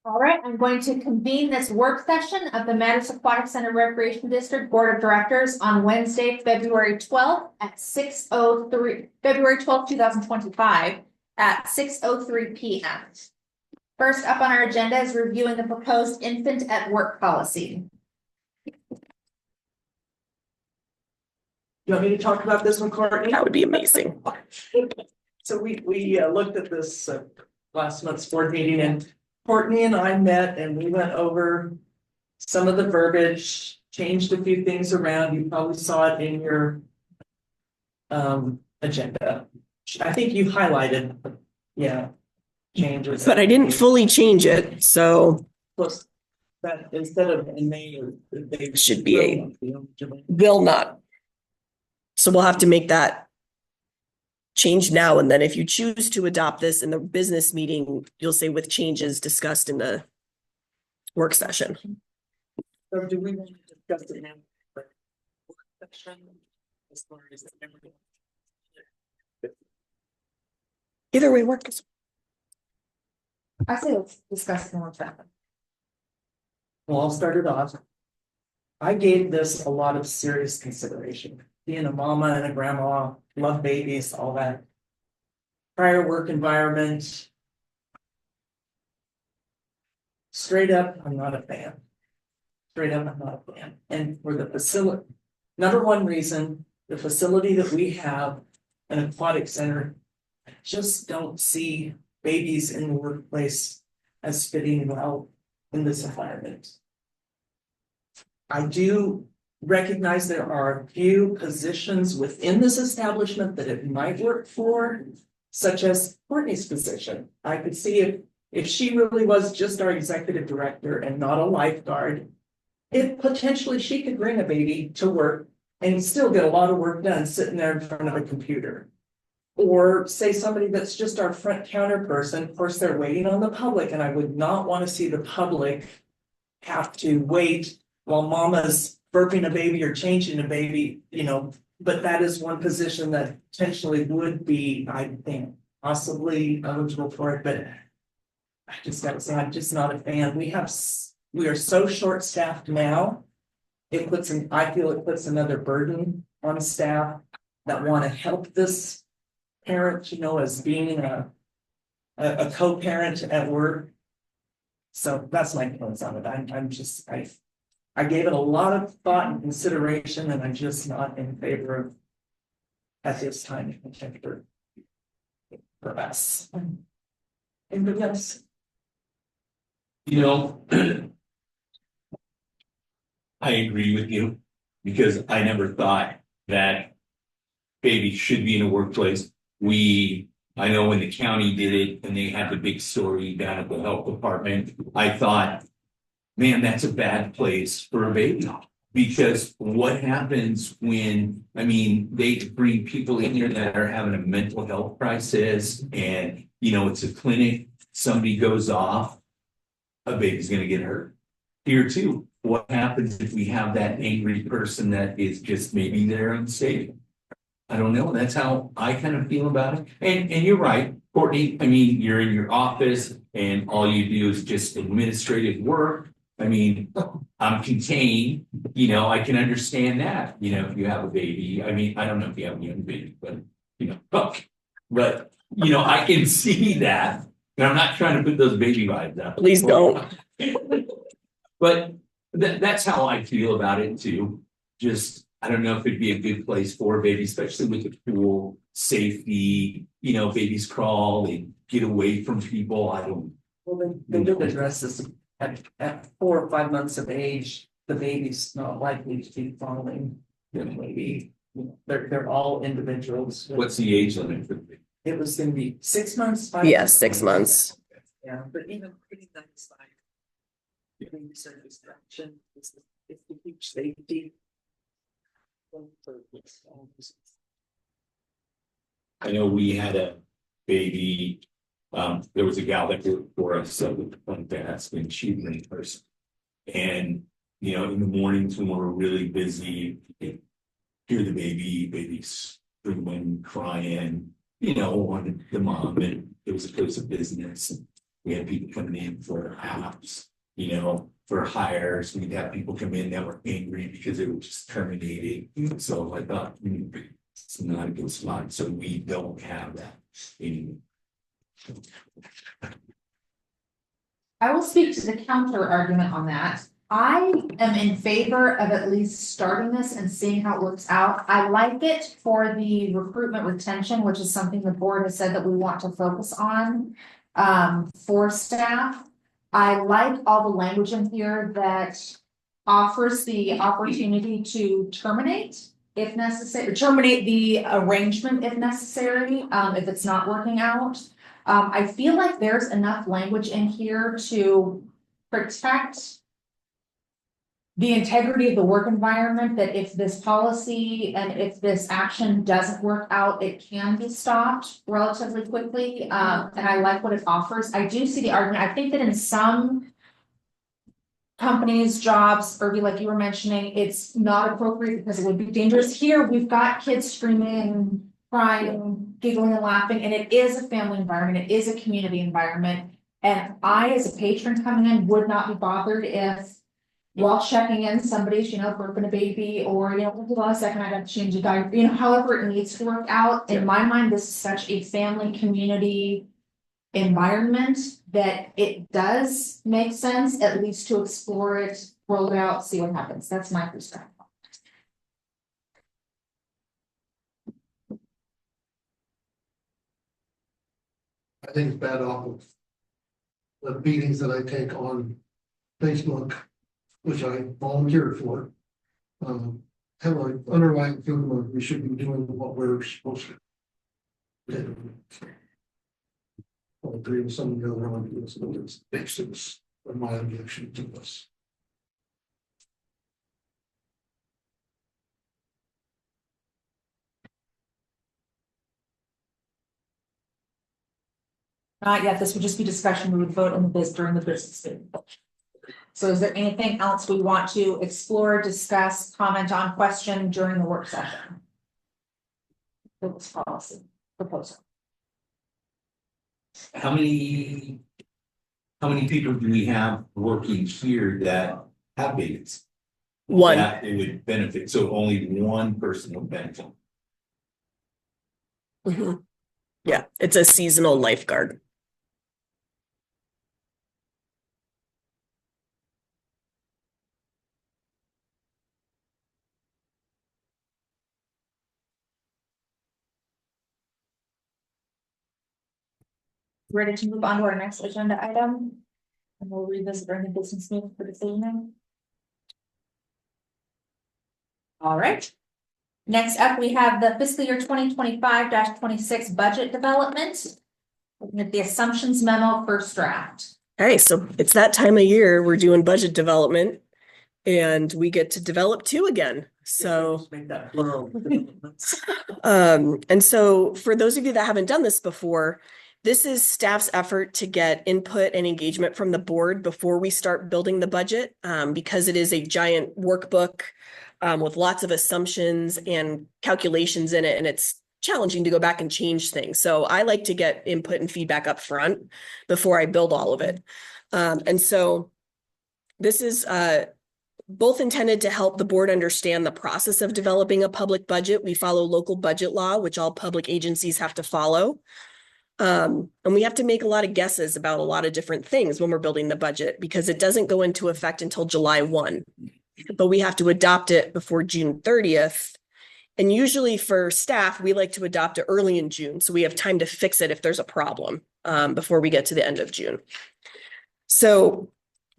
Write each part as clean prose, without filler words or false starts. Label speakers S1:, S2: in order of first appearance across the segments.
S1: All right, I'm going to convene this work session of the Madras Aquatic Center Recreation District Board of Directors on Wednesday, February 12th at 6:03, February 12th, 2025 at 6:03 p.m. First up on our agenda is reviewing the proposed infant at work policy.
S2: You want me to talk about this one, Courtney?
S3: That would be amazing.
S2: So we looked at this last month's board meeting, and Courtney and I met and we went over some of the verbiage, changed a few things around. You probably saw it in your agenda. I think you highlighted, yeah, changes.
S3: But I didn't fully change it, so
S2: Plus, that instead of in May, they
S3: should be will not. So we'll have to make that change now, and then if you choose to adopt this in the business meeting, you'll say with changes discussed in the work session.
S2: So do we want to discuss it now? As far as
S3: Either way works.
S1: I say let's discuss it in work session.
S2: Well, I'll start it off. I gave this a lot of serious consideration. Being a mama and a grandma, love babies, all that. Prior work environment. Straight up, I'm not a fan. Straight up, I'm not a fan. And for the facility, number one reason, the facility that we have, an aquatic center, I just don't see babies in the workplace as fitting well in this environment. I do recognize there are a few positions within this establishment that it might work for, such as Courtney's position. I could see if she really was just our executive director and not a lifeguard, if potentially she could bring a baby to work and still get a lot of work done sitting there in front of a computer. Or say somebody that's just our front counter person, of course, they're waiting on the public, and I would not want to see the public have to wait while mama's burping a baby or changing a baby, but that is one position that potentially would be, I think, possibly eligible for it, but I just gotta say, I'm just not a fan. We are so short-staffed now. I feel it puts another burden on staff that want to help this parent, as being a co-parent at work. So that's my feelings on it. I gave it a lot of thought and consideration, and I'm just not in favor of at this time in particular for us. Anybody else?
S4: I agree with you because I never thought that babies should be in a workplace. I know when the county did it and they had the big story down at the health department, I thought, man, that's a bad place for a baby. Because what happens when, they bring people in here that are having a mental health crisis and, it's a clinic, somebody goes off, a baby's going to get hurt. Here too, what happens if we have that angry person that is just maybe there unsafe? I don't know. That's how I kind of feel about it. And you're right, Courtney. You're in your office and all you do is just administrative work. I'm contained, I can understand that, if you have a baby. I don't know if you have a young baby, but, but, I can see that. And I'm not trying to put those baby vibes out.
S3: Please don't.
S4: But that's how I feel about it too. Just, I don't know if it'd be a good place for a baby, especially with the pool safety, babies crawl, they get away from people.
S2: Well, they do address this at 4 or 5 months of age, the baby's not likely to be falling. Maybe they're all individuals.
S4: What's the age limit for the baby?
S2: It was going to be 6 months.
S3: 6 months.
S2: Yeah, but even putting that aside, distraction is the huge safety.
S4: I know we had a baby. There was a gal that worked for us with one fast and she was in person. And in the mornings when we're really busy, you hear the baby's screaming, crying, on the mom, and it was a place of business. We had people coming in for apps, for hires. We'd have people come in that were angry because it was just terminated. So I thought, it's not a good spot. So we don't have that anymore.
S1: I will speak to the counter argument on that. I am in favor of at least starting this and seeing how it works out. I like it for the recruitment retention, which is something the board has said that we want to focus on for staff. I like all the language in here that offers the opportunity to terminate if necessary, terminate the arrangement if necessary, if it's not working out. I feel like there's enough language in here to protect the integrity of the work environment, that if this policy and if this action doesn't work out, it can be stopped relatively quickly. And I like what it offers. I do see the argument. I think that in some companies, jobs, or like you were mentioning, it's not appropriate because it would be dangerous. Here, we've got kids screaming, crying, giggling and laughing, and it is a family environment. It is a community environment. And I, as a patron coming in, would not be bothered if while checking in, somebody's, burping a baby, or, hold on a second, I got to change a diaper, however it needs to work out. In my mind, this is such a family community environment that it does make sense, at least to explore it, roll it out, see what happens. That's my perspective.
S5: I think it's bad off of the meetings that I take on Facebook, which I volunteered for. Have an underlying feeling of we should be doing what we're supposed to do. I'll agree with some of the other ideas, but it's basics of my objection to this.
S1: Not yet, this would just be discussion, we would vote on the during the business meeting. So is there anything else we want to explore, discuss, comment on, question during the work session? This policy proposal.
S4: How many people do we have working here that have babies?
S3: One.
S4: That it would benefit, so only one person would benefit.
S3: Mhm. Yeah, it's a seasonal lifeguard.
S1: Ready to move on to our next agenda item? And we'll revisit during the business meeting for this evening. All right. Next up, we have the fiscal year 2025-26 budget development. Looking at the assumptions memo first draft.
S3: Okay, so it's that time of year, we're doing budget development and we get to develop two again. So,
S2: Make that plural.
S3: and so for those of you that haven't done this before, this is staff's effort to get input and engagement from the board before we start building the budget, because it is a giant workbook with lots of assumptions and calculations in it, and it's challenging to go back and change things. So I like to get input and feedback up front before I build all of it. And so this is both intended to help the board understand the process of developing a public budget. We follow local budget law, which all public agencies have to follow. And we have to make a lot of guesses about a lot of different things when we're building the budget because it doesn't go into effect until July 1, but we have to adopt it before June 30th. And usually for staff, we like to adopt it early in June. So we have time to fix it if there's a problem before we get to the end of June. So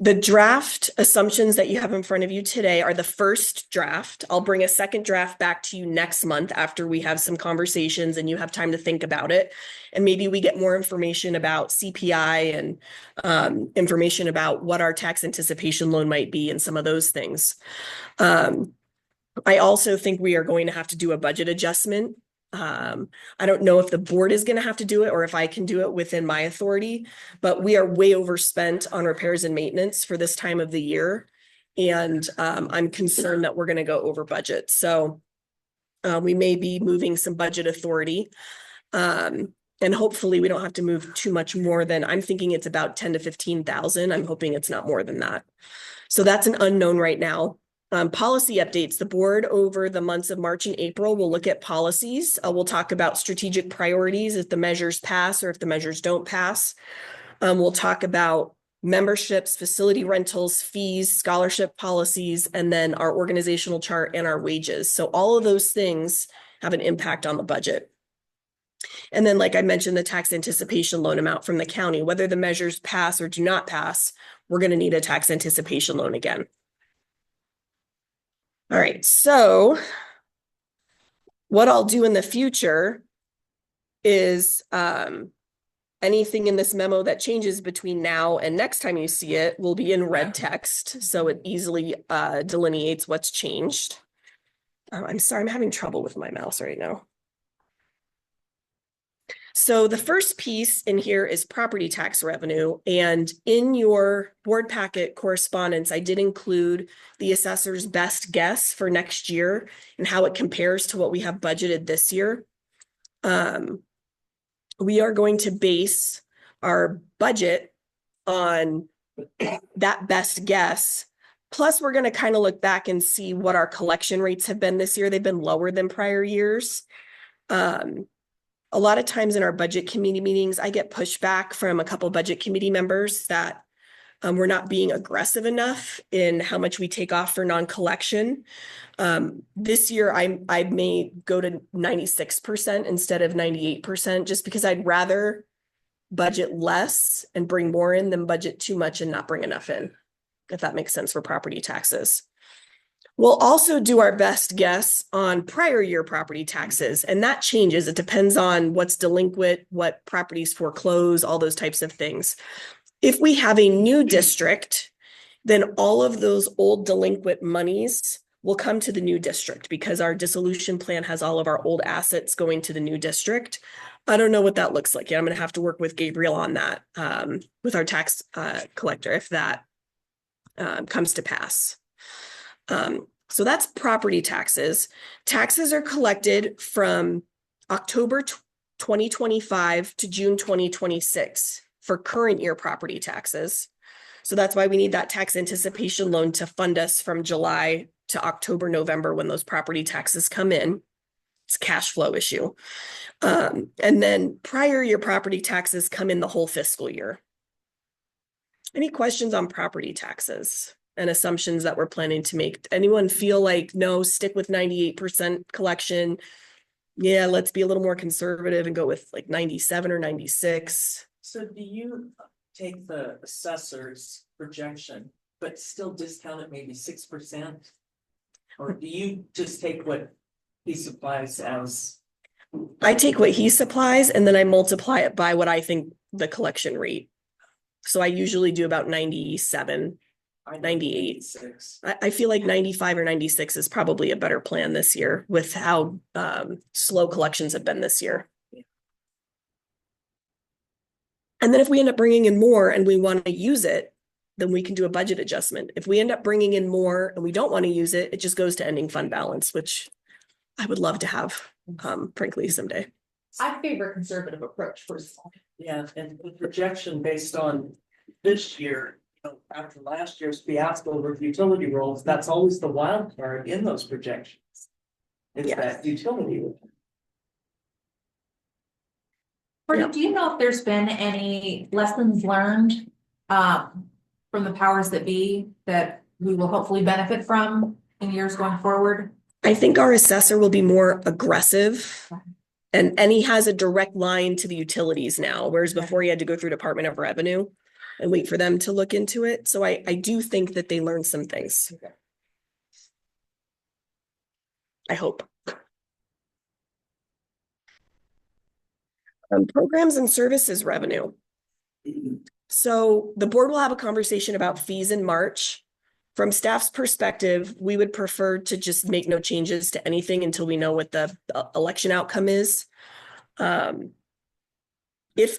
S3: the draft assumptions that you have in front of you today are the first draft. I'll bring a second draft back to you next month after we have some conversations and you have time to think about it. And maybe we get more information about CPI and information about what our tax anticipation loan might be and some of those things. I also think we are going to have to do a budget adjustment. I don't know if the board is going to have to do it or if I can do it within my authority, but we are way overspent on repairs and maintenance for this time of the year. And I'm concerned that we're going to go over budget. So we may be moving some budget authority. And And hopefully we don't have to move too much more than, I'm thinking it's about 10 to 15,000. I'm hoping it's not more than that. So that's an unknown right now. Policy updates, the board over the months of March and April will look at policies. We'll talk about strategic priorities if the measures pass or if the measures don't pass. We'll talk about memberships, facility rentals, fees, scholarship policies, and then our organizational chart and our wages. So all of those things have an impact on the budget. And then, like I mentioned, the tax anticipation loan amount from the county, whether the measures pass or do not pass, we're going to need a tax anticipation loan again. All right, so what I'll do in the future is anything in this memo that changes between now and next time you see it will be in red text, so it easily delineates what's changed. I'm sorry, I'm having trouble with my mouse right now. So the first piece in here is property tax revenue. And in your board packet correspondence, I did include the assessor's best guess for next year and how it compares to what we have budgeted this year. We are going to base our budget on that best guess. Plus, we're going to kind of look back and see what our collection rates have been this year. They've been lower than prior years. A lot of times in our budget committee meetings, I get pushback from a couple budget committee members that we're not being aggressive enough in how much we take off for non-collection. This year, I may go to 96% instead of 98%, just because I'd rather budget less and bring more in than budget too much and not bring enough in, if that makes sense for property taxes. We'll also do our best guess on prior year property taxes, and that changes. It depends on what's delinquent, what properties foreclose, all those types of things. If we have a new district, then all of those old delinquent monies will come to the new district because our dissolution plan has all of our old assets going to the new district. I don't know what that looks like yet. I'm going to have to work with Gabriel on that with our tax collector if that comes to pass. So that's property taxes. Taxes are collected from October 2025 to June 2026 for current year property taxes. So that's why we need that tax anticipation loan to fund us from July to October, November when those property taxes come in. It's a cash flow issue. And then prior year property taxes come in the whole fiscal year. Any questions on property taxes and assumptions that we're planning to make? Anyone feel like, no, stick with 98% collection? Yeah, let's be a little more conservative and go with like 97 or 96.
S2: So do you take the assessor's projection, but still discount it maybe 6%? Or do you just take what he supplies as?
S3: I take what he supplies and then I multiply it by what I think the collection rate. So I usually do about 97, 98. I feel like 95 or 96 is probably a better plan this year with how slow collections have been this year. And then if we end up bringing in more and we want to use it, then we can do a budget adjustment. If we end up bringing in more and we don't want to use it, it just goes to ending fund balance, which I would love to have, frankly, someday.
S1: I favor a conservative approach personally.
S2: Yeah, and the projection based on this year, after last year's fiasco with utility rolls, that's always the wild card in those projections. It's that utility.
S1: Brittany, do you know if there's been any lessons learned from the powers that be that we will hopefully benefit from in years going forward?
S3: I think our assessor will be more aggressive and he has a direct line to the utilities now, whereas before he had to go through Department of Revenue and wait for them to look into it. So I do think that they learned some things.
S2: Okay.
S3: I hope. Programs and services revenue. So the board will have a conversation about fees in March. From staff's perspective, we would prefer to just make no changes to anything until we know what the election outcome is. If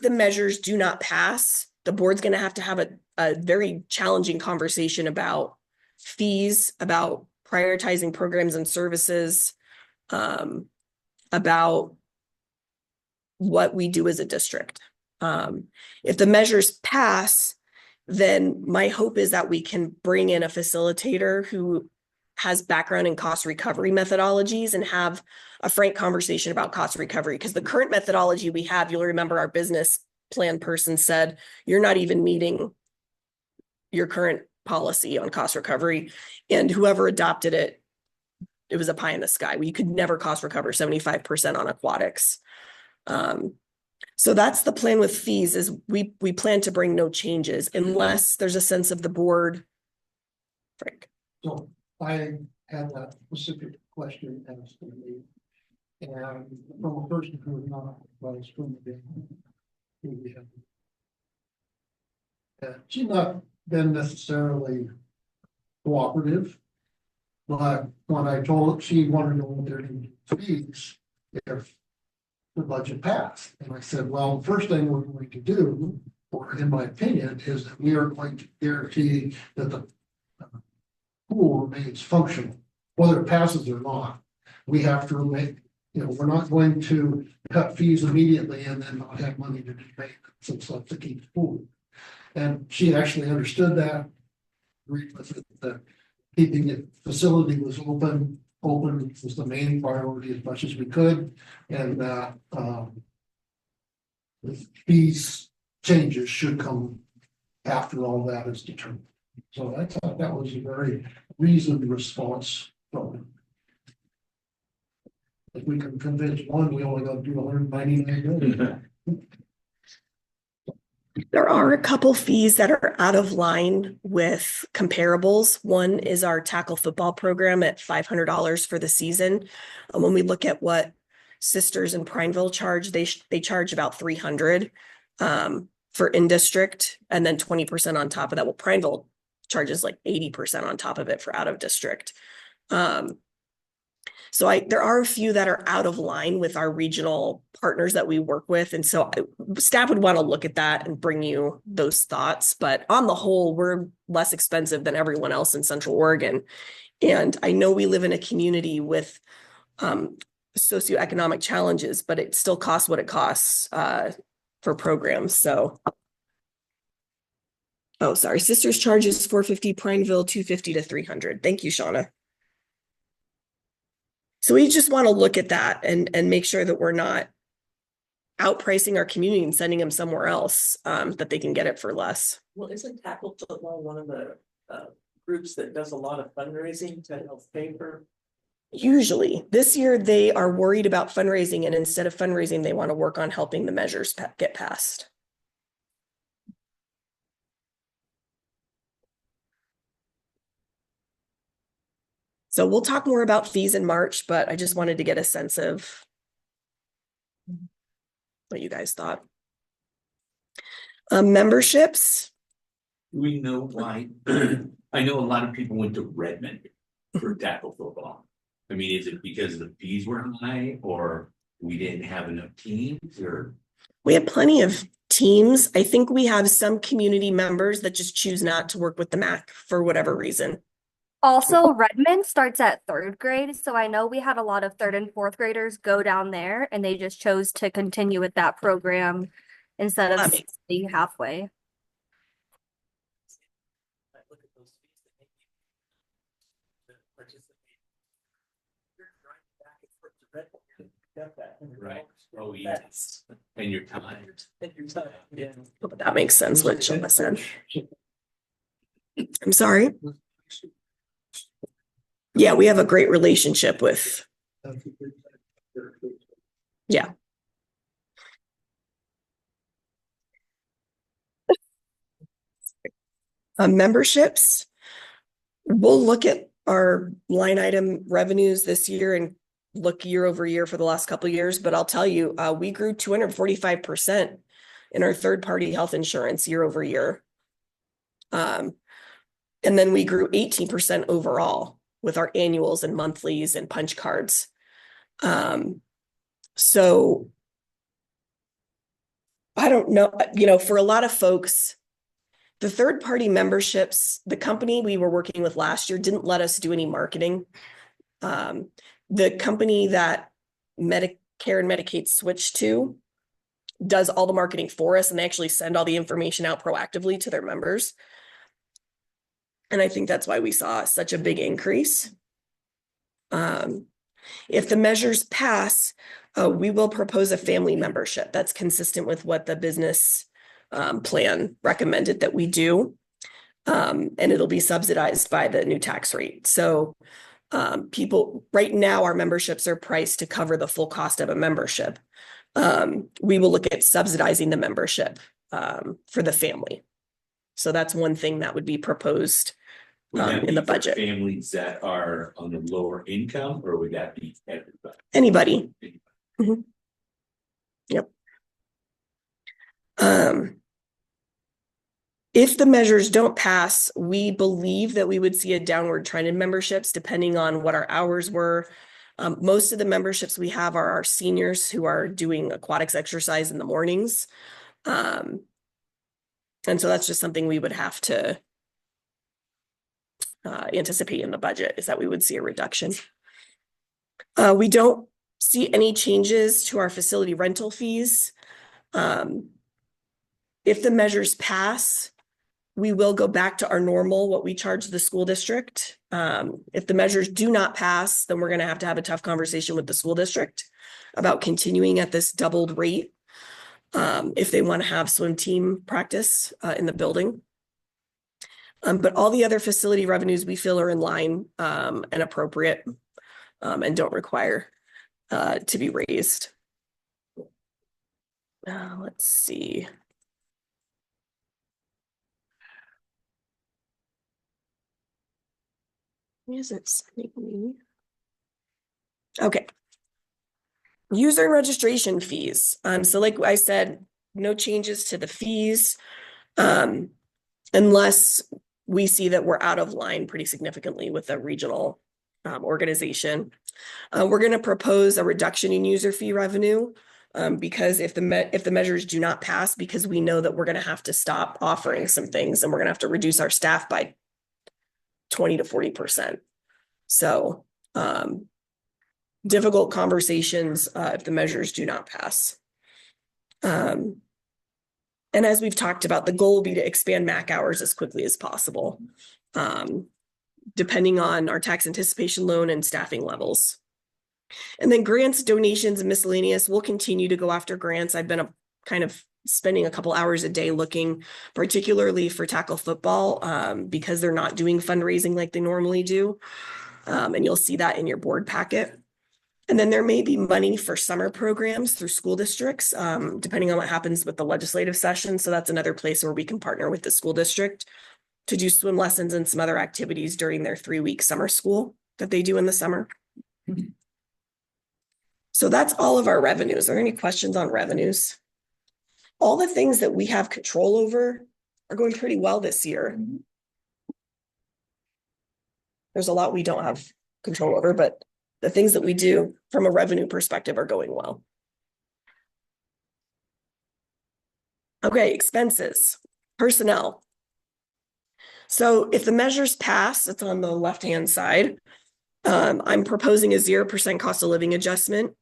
S3: the measures do not pass, the board's going to have a very challenging conversation about fees, about prioritizing programs and services, about what we do as a district. If the measures pass, then my hope is that we can bring in a facilitator who has background in cost recovery methodologies and have a frank conversation about cost recovery. Because the current methodology we have, you'll remember our business plan person said, you're not even meeting your current policy on cost recovery. And whoever adopted it, it was a pie in the sky. We could never cost recover 75% on aquatics. So that's the plan with fees is we plan to bring no changes unless there's a sense of the board. Frank.
S5: So I had that specific question asked to me. And from a person who is not advised from the she's not been necessarily cooperative. But when I told her she wanted to know what their fees if the budget passed, and I said, well, the first thing we're going to do, or in my opinion, is that we are going to guarantee that the pool remains functional, whether it passes or not. We have to make, we're not going to cut fees immediately and then not have money to make some stuff to keep the pool. And she actually understood that, agreed with it, that keeping the facility was open was the main priority as much as we could. And these changes should come after all that is determined. So I thought that was a very reasoned response from him. If we can convince one, we only got to do 199 million.
S3: There are a couple fees that are out of line with comparables. One is our tackle football program at $500 for the season. When we look at what Sisters in Prineville charge, they charge about $300 for in-district, and then 20% on top of that. Well, Prineville charges like 80% on top of it for out of district. So there are a few that are out of line with our regional partners that we work with. And so staff would want to look at that and bring you those thoughts. But on the whole, we're less expensive than everyone else in Central Oregon. And I know we live in a community with socioeconomic challenges, but it still costs what it costs for programs. So, oh, sorry. Sisters charges $450, Prineville $250 to $300. Thank you, Shauna. So we just want to look at that and make sure that we're not outpricing our community and sending them somewhere else that they can get it for less.
S2: Well, isn't tackle football one of the groups that does a lot of fundraising to help pay for?
S3: Usually this year they are worried about fundraising, and instead of fundraising, they want to work on helping the measures get passed. So we'll talk more about fees in March, but I just wanted to get a sense of what you guys thought. Memberships.
S4: Do we know why? I know a lot of people went to Redmond for tackle football. I mean, is it because the fees were high, or we didn't have enough teams, or?
S3: We have plenty of teams. I think we have some community members that just choose not to work with the MAC for whatever reason.
S6: Also, Redmond starts at 3rd grade, so I know we had a lot of 3rd and 4th graders go down there, and they just chose to continue with that program instead of staying halfway.
S2: Look at those fees that make you participate. You're driving back and forth to Redmond, you got that.
S4: Right. Oh, yes. And you're tired.
S2: And you're tired. Yeah.
S3: But that makes sense what Shilpa said. I'm sorry. Yeah, we have a great relationship with. Yeah. Memberships. We'll look at our line item revenues this year and look year over year for the last couple of years. But I'll tell you, we grew 245% in our third-party health insurance year over year. And then we grew 18% overall with our annuals and monthlies and punch cards. So I don't know, for a lot of folks, the third-party memberships, the company we were working with last year didn't let us do any marketing. The company that Medicare and Medicaid switched to does all the marketing for us, and they actually send all the information out proactively to their members. And I think that's why we saw such a big increase. If the measures pass, we will propose a family membership that's consistent with what the business plan recommended that we do. And it'll be subsidized by the new tax rate. So people, right now, our memberships are priced to cover the full cost of a membership. We will look at subsidizing the membership for the family. So that's one thing that would be proposed
S4: Would that
S3: in the
S4: be for
S3: budget.
S4: families that are on the lower income, or would that be everybody?
S3: Anybody. Yep. If the measures don't pass, we believe that we would see a downward trend in memberships depending on what our hours were. Most of the memberships we have are our seniors who are doing aquatics exercise in the mornings. And so that's just something we would have to anticipate in the budget, is that we would see a reduction. We don't see any changes to our facility rental fees. If the measures pass, we will go back to our normal, what we charge the school district. If the measures do not pass, then we're going to have a tough conversation with the school district about continuing at this doubled rate. If they want to have swim team practice in the building. But all the other facility revenues we feel are in line and appropriate and don't require to be raised. Let's see. Is it sending me? Okay. User and registration fees. So like I said, no changes to the fees unless we see that we're out of line pretty significantly with a regional organization. We're going to propose a reduction in user fee revenue because if the measures do not pass, because we know that we're going to have to stop offering some things and we're going to have to reduce our staff by 20 to 40%. So difficult conversations if the measures do not pass. And as we've talked about, the goal will be to expand MAC hours as quickly as possible, depending on our tax anticipation loan and staffing levels. And then grants, donations, and miscellaneous, we'll continue to go after grants. I've been kind of spending a couple hours a day looking, particularly for tackle football, because they're not doing fundraising like they normally do. And you'll see that in your board packet. And then there may be money for summer programs through school districts, depending on what happens with the legislative session. So that's another place where we can partner with the school district to do swim lessons and some other activities during their 3-week summer school that they do in the summer. So that's all of our revenues. Are there any questions on revenues? All the things that we have control over are going pretty well this year. There's a lot we don't have control over, but the things that we do from a revenue perspective are going well. Okay, expenses, personnel. So if the measures pass, it's on the left-hand side. I'm proposing a 0% cost of living adjustment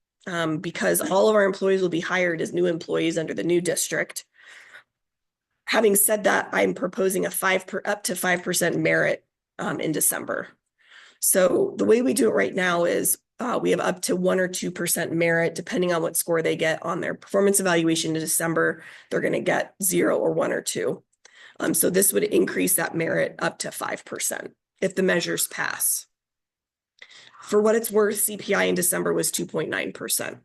S3: because all of our employees will be hired as new employees under the new district. Having said that, I'm proposing a up to 5% merit in December. So the way we do it right now is we have up to 1 or 2% merit, depending on what score they get on their performance evaluation in December. They're going to get 0 or 1 or 2. So this would increase that merit up to 5% if the measures pass. For what it's worth, CPI in December was 2.9%.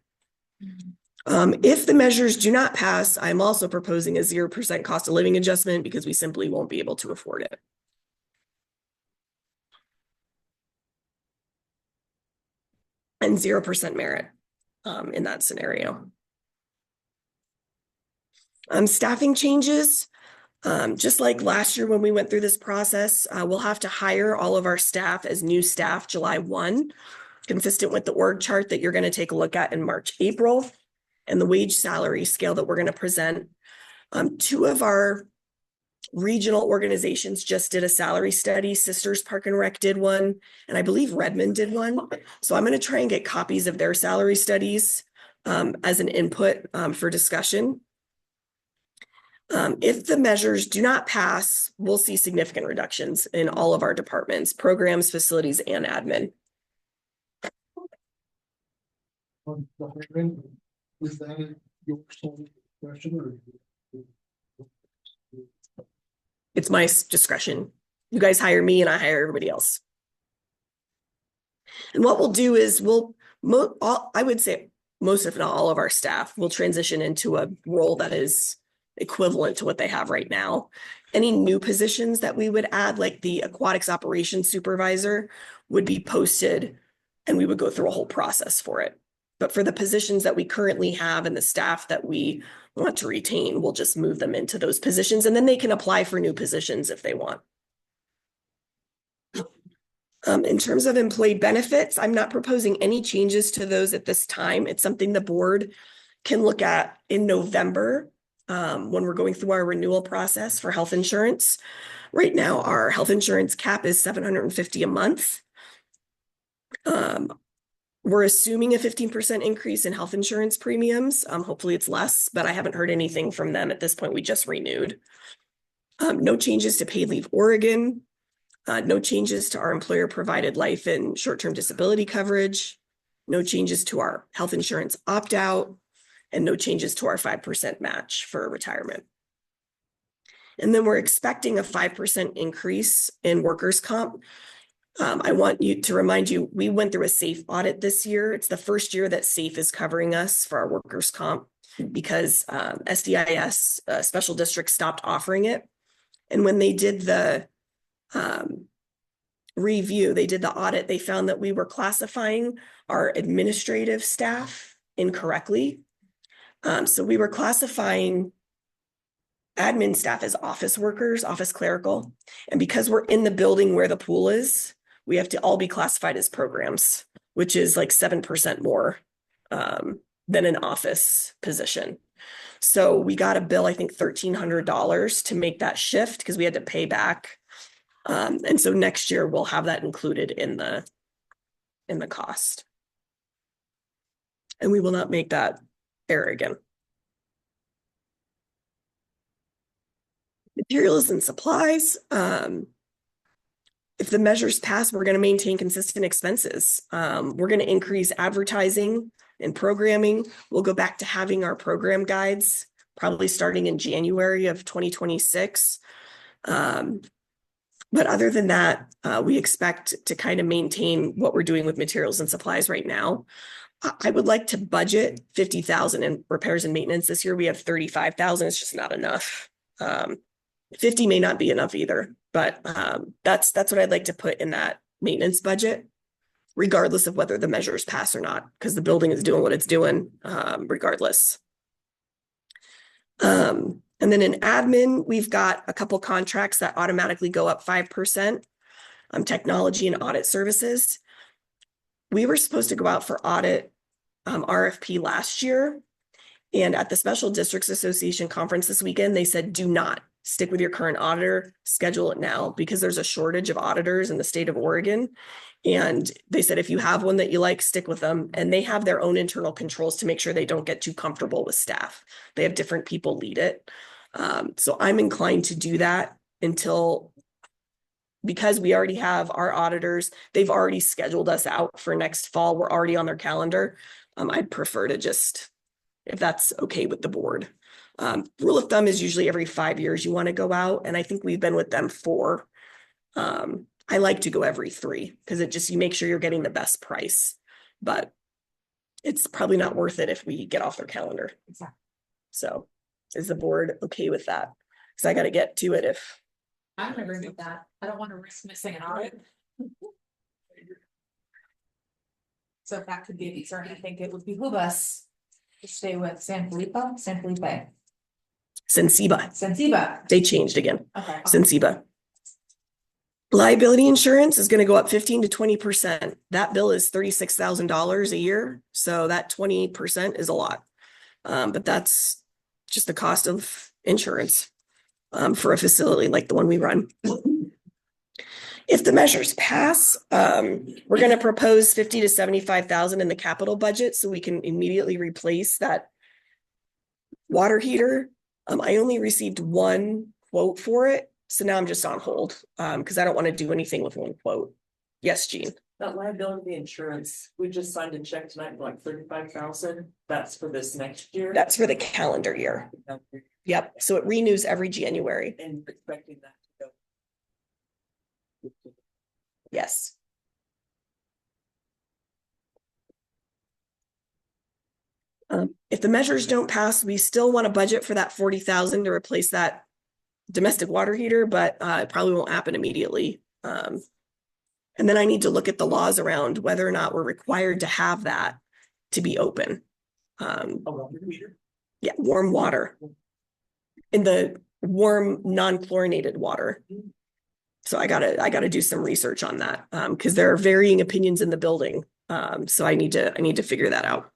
S3: If the measures do not pass, I'm also proposing a 0% cost of living adjustment because we simply won't be able to afford it. And 0% merit in that scenario. Staffing changes, just like last year when we went through this process, we'll have to hire all of our staff as new staff July 1, consistent with the org chart that you're going to take a look at in March, April, and the wage salary scale that we're going to present. 2 of our regional organizations just did a salary study. Sisters Park and Rec did one, and I believe Redmond did one. So I'm going to try and get copies of their salary studies as an input, for discussion. If the measures do not pass, we'll see significant reductions in all of our departments, programs, facilities, and admin.
S5: On the hiring, is that your sole question or?
S3: It's my discretion. You guys hire me and I hire everybody else. And what we'll do is I would say most, if not all of our staff will transition into a role that is equivalent to what they have right now. Any new positions that we would add, like the aquatics operations supervisor, would be posted and we would go through a whole process for it. But for the positions that we currently have and the staff that we want to retain, we'll just move them into those positions and then they can apply for new positions if they want. In terms of employee benefits, I'm not proposing any changes to those at this time. It's something the board can look at in November when we're going through our renewal process for health insurance. Right now, our health insurance cap is $750 a month. We're assuming a 15% increase in health insurance premiums. Hopefully it's less, but I haven't heard anything from them at this point. We just renewed. No changes to Paid Leave Oregon. No changes to our employer provided life and short-term disability coverage. No changes to our health insurance opt-out, and no changes to our 5% match for retirement. And then we're expecting a 5% increase in workers' comp. I want you to remind you, we went through a SAFE audit this year. It's the first year that SAFE is covering us for our workers' comp because SDIS special districts stopped offering it. And when they did the review, they did the audit, they found that we were classifying our administrative staff incorrectly. So we were classifying admin staff as office workers, office clerical. And because we're in the building where the pool is, we have to all be classified as programs, which is like 7% more than an office position. So we got a bill, I think $1,300 to make that shift because we had to pay back. And so next year we'll have that included in the cost. And we will not make that error again. Materials and supplies. If the measures pass, we're going to maintain consistent expenses. We're going to increase advertising and programming. We'll go back to having our program guides, probably starting in January of 2026. But other than that, we expect to kind of maintain what we're doing with materials and supplies right now. I would like to budget $50,000 in repairs and maintenance this year. We have $35,000. It's just not enough. 50 may not be enough either, but that's what I'd like to put in that maintenance budget, regardless of whether the measures pass or not, because the building is doing what it's doing, regardless. And then in admin, we've got a couple contracts that automatically go up 5%. Technology and audit services. We were supposed to go out for audit RFP last year. And at the Special Districts Association conference this weekend, they said, do not stick with your current auditor, schedule it now, because there's a shortage of auditors in the state of Oregon. And they said, if you have one that you like, stick with them. And they have their own internal controls to make sure they don't get too comfortable with staff. They have different people lead it. So I'm inclined to do that because we already have our auditors, they've already scheduled us out for next fall. We're already on their calendar. I'd prefer to just, if that's okay with the board. Rule of thumb is usually every 5 years you want to go out. And I think we've been with them 4. I like to go every 3 because you make sure you're getting the best price, but it's probably not worth it if we get off their calendar.
S1: Exactly.
S3: So is the board okay with that? Because I got to get to it if.
S1: I'm in agreement with that. I don't want to risk missing an audit. So if that could be a concern, I think it would behoove us to stay with Sensiba.
S3: They changed again.
S1: Okay.
S3: Sensiba. Liability insurance is going to go up 15 to 20%. That bill is $36,000 a year. So that 20% is a lot. But that's just the cost of insurance for a facility like the one we run. If the measures pass, we're gonna propose 50 to 75,000 in the capital budget so we can immediately replace that water heater. I only received one quote for it, so now I'm just on hold, because I don't want to do anything with one quote. Yes, Jean?
S2: That liability insurance, we just signed a check tonight for like 35,000. That's for this next year.
S3: That's for the calendar year. Yep, so it renews every January.
S2: And expecting that to go.
S3: Yes. If the measures don't pass, we still want to budget for that 40,000 to replace that domestic water heater, but it probably won't happen immediately. And then I need to look at the laws around whether or not we're required to have that to be open.
S2: A water heater?
S3: Yeah, warm water. In the warm, non-chlorinated water. So I gotta do some research on that, because there are varying opinions in the building. So I need to figure that out.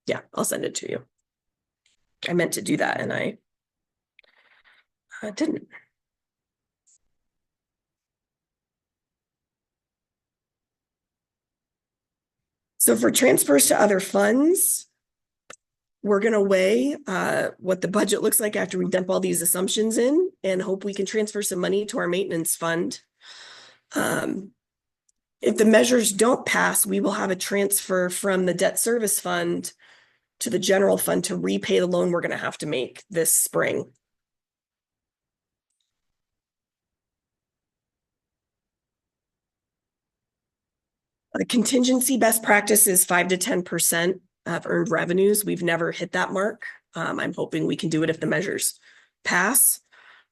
S3: Yeah, I'll send it to you. I meant to do that and I didn't. So for transfers to other funds, we're gonna weigh what the budget looks like after we dump all these assumptions in and hope we can transfer some money to our maintenance fund. If the measures don't pass, we will have a transfer from the debt service fund to the general fund to repay the loan we're gonna have to make this spring. The contingency best practice is 5 to 10% of earned revenues. We've never hit that mark. I'm hoping we can do it if the measures pass.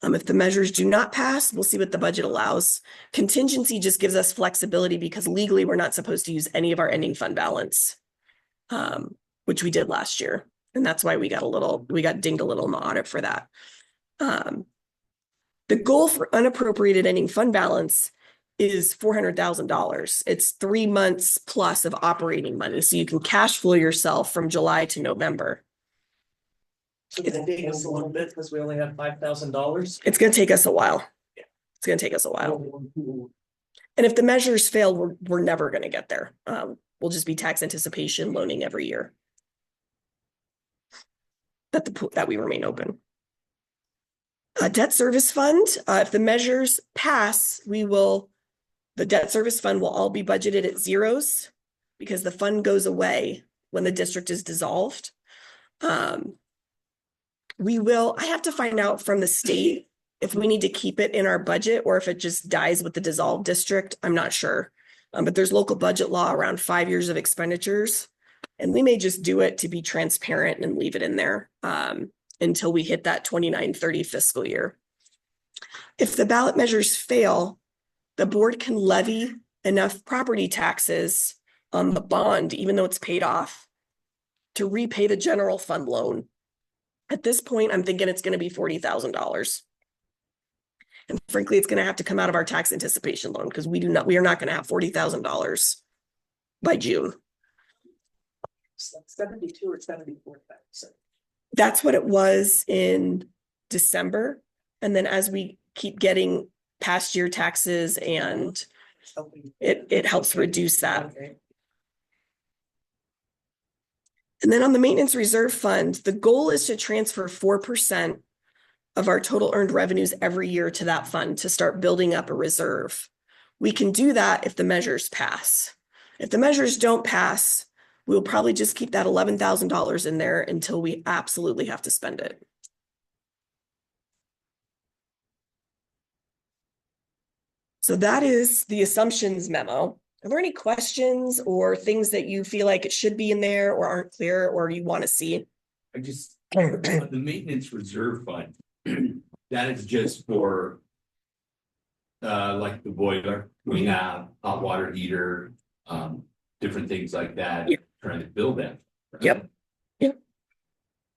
S3: If the measures do not pass, we'll see what the budget allows. Contingency just gives us flexibility because legally we're not supposed to use any of our ending fund balance, which we did last year. And that's why we got dinged a little in the audit for that. The goal for unappropriated ending fund balance is $400,000. It's 3 months plus of operating money. So you can cash flow yourself from July to November.
S2: So it's taking us a little bit because we only have $5,000.
S3: It's going to take us a while. It's going to take us a while. And if the measures fail, we're never going to get there. We'll just be tax anticipation loaning every year that we remain open. Debt service fund, if the measures pass, the debt service fund will all be budgeted at zeros because the fund goes away when the district is dissolved. I have to find out from the state if we need to keep it in our budget or if it just dies with the dissolved district. I'm not sure. But there's local budget law around 5 years of expenditures. And we may just do it to be transparent and leave it in there until we hit that 29-30 fiscal year. If the ballot measures fail, the board can levy enough property taxes on the bond, even though it's paid off, to repay the general fund loan. At this point, I'm thinking it's going to be $40,000. And frankly, it's going to have to come out of our tax anticipation loan because we are not going to have $40,000 by June.
S2: 72 or 74,000.
S3: That's what it was in December. And then as we keep getting past year taxes and it helps reduce that.
S2: Okay.
S3: And then on the maintenance reserve fund, the goal is to transfer 4% of our total earned revenues every year to that fund to start building up a reserve. We can do that if the measures pass. If the measures don't pass, we'll probably just keep that $11,000 in there until we absolutely have to spend it. So that is the assumptions memo. Are there any questions or things that you feel like it should be in there or aren't clear or you want to see?
S4: The maintenance reserve fund, that is just for like the boiler, we have hot water heater, different things like that,
S3: Yep.
S4: trying to build that. right?
S3: Yep.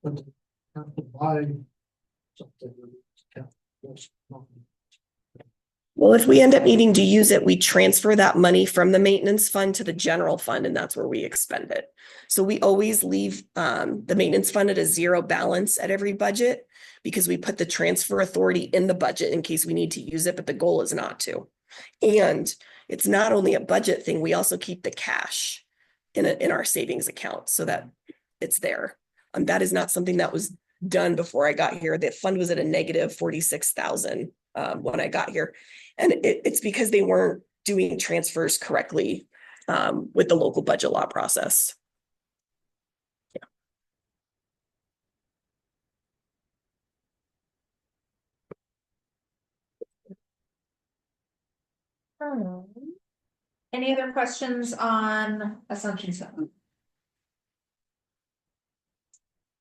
S5: Have to buy something.
S3: Well, if we end up needing to use it, we transfer that money from the maintenance fund to the general fund, and that's where we expend it. So we always leave the maintenance fund at a zero balance at every budget because we put the transfer authority in the budget in case we need to use it, but the goal is not to. And it's not only a budget thing, we also keep the cash in our savings account so that it's there. That is not something that was done before I got here. The fund was at a negative 46,000 when I got here. And it's because they weren't doing transfers correctly with the local budget law process.
S1: Any other questions on assumption seven?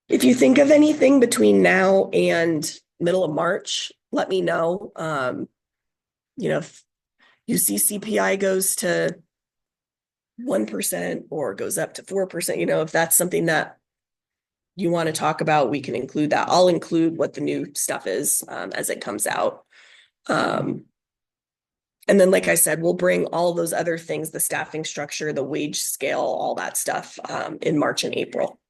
S3: If you think of anything between now and middle of March, let me know. If you see CPI goes to 1% or goes up to 4%, if that's something that you want to talk about, we can include that. I'll include what the new stuff is as it comes out. And then, like I said, we'll bring all of those other things, the staffing structure, the wage scale, all that stuff in March and April.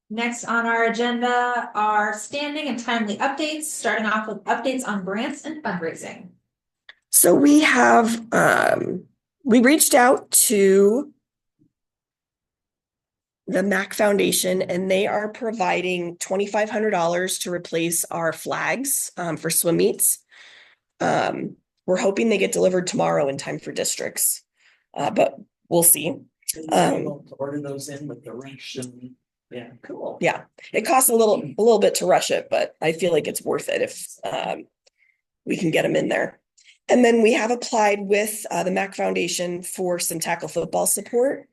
S1: Next on our agenda are standing and timely updates, starting off with updates on grants and fundraising.
S3: So we have, we reached out to the MAC Foundation, and they are providing $2,500 to replace our flags for swim meets. We're hoping they get delivered tomorrow in time for districts, but we'll see.
S2: To order those in with the wrench and, yeah, cool.
S3: Yeah, it costs a little bit to rush it, but I feel like it's worth it if we can get them in there. And then we have applied with the MAC Foundation for some tackle football support.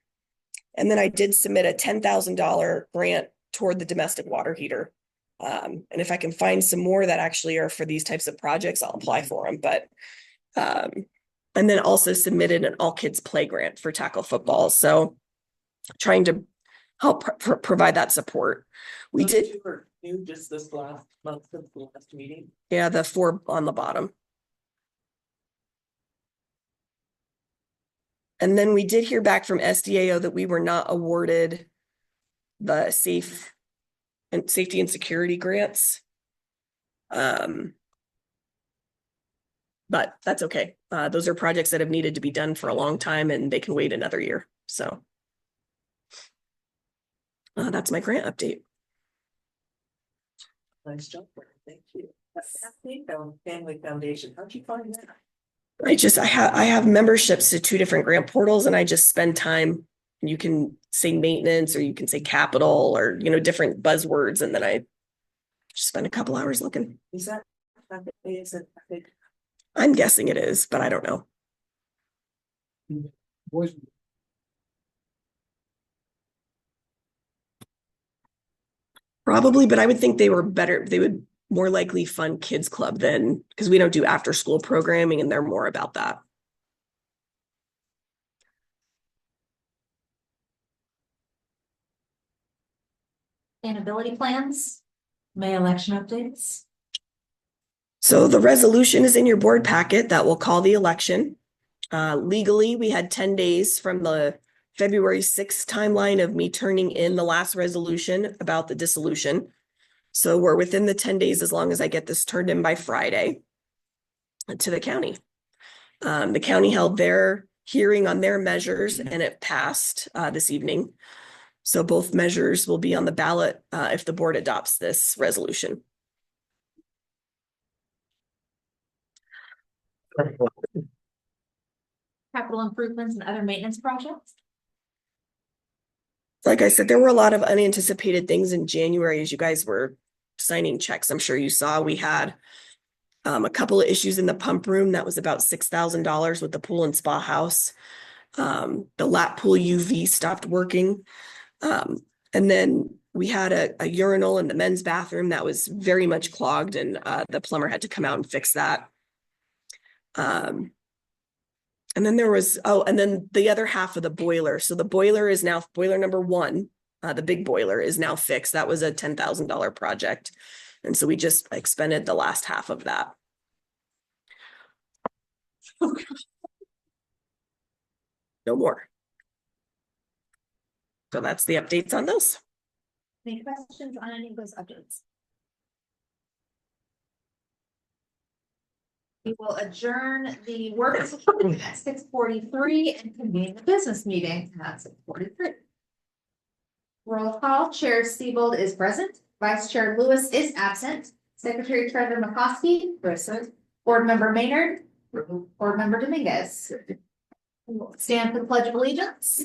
S3: And then I did submit a $10,000 grant toward the domestic water heater. And if I can find some more that actually are for these types of projects, I'll apply for them. But and then also submitted an all kids play grant for tackle football. So trying to help provide that support. We
S2: Those
S3: did.
S2: two were new just this last month of the last meeting.
S3: Yeah, the 4 on the bottom. And then we did hear back from SDAO that we were not awarded the safety and security grants. But that's okay. Those are projects that have needed to be done for a long time and they can wait another year. So that's my grant update.
S2: Nice job, Brian. Thank you. Family Foundation. How'd you find that?
S3: I have memberships to 2 different grant portals, and I just spend time. You can say maintenance, or you can say capital, or different buzzwords, and then I just spend a couple hours looking.
S2: Is that is it? I think
S3: I'm guessing it is, but I don't know.
S5: Voice.
S3: Probably, but I would think they were better. They would more likely fund kids club than, because we don't do after school programming, and they're more about that.
S1: Sustainability plans, May election updates.
S3: So the resolution is in your board packet that will call the election. Legally, we had 10 days from the February 6th timeline of me turning in the last resolution about the dissolution. So we're within the 10 days as long as I get this turned in by Friday to the county. The county held their hearing on their measures and it passed this evening. So both measures will be on the ballot if the board adopts this resolution.
S1: Capital improvements and other maintenance projects.
S3: Like I said, there were a lot of unanticipated things in January as you guys were signing checks. I'm sure you saw we had a couple of issues in the pump room. That was about $6,000 with the pool and spa house. The lap pool UV stopped working. And then we had a urinal in the men's bathroom that was very much clogged, and the plumber had to come out and fix that. And then there was, and then the other half of the boiler. So the boiler is now boiler number 1 the big boiler is now fixed. That was a $10,000 project. And so we just expended the last half of that. No more. So that's the updates on those.
S1: Any questions on any of those updates? We will adjourn the work session at 6:43 and convene the business meeting at 6:43. Roll call, Chair Siebold is present, Vice Chair Lewis is absent, Secretary Treasurer McCoskey present, Board Member Maynard, Board Member Dominguez. We'll stand for the Pledge of Allegiance.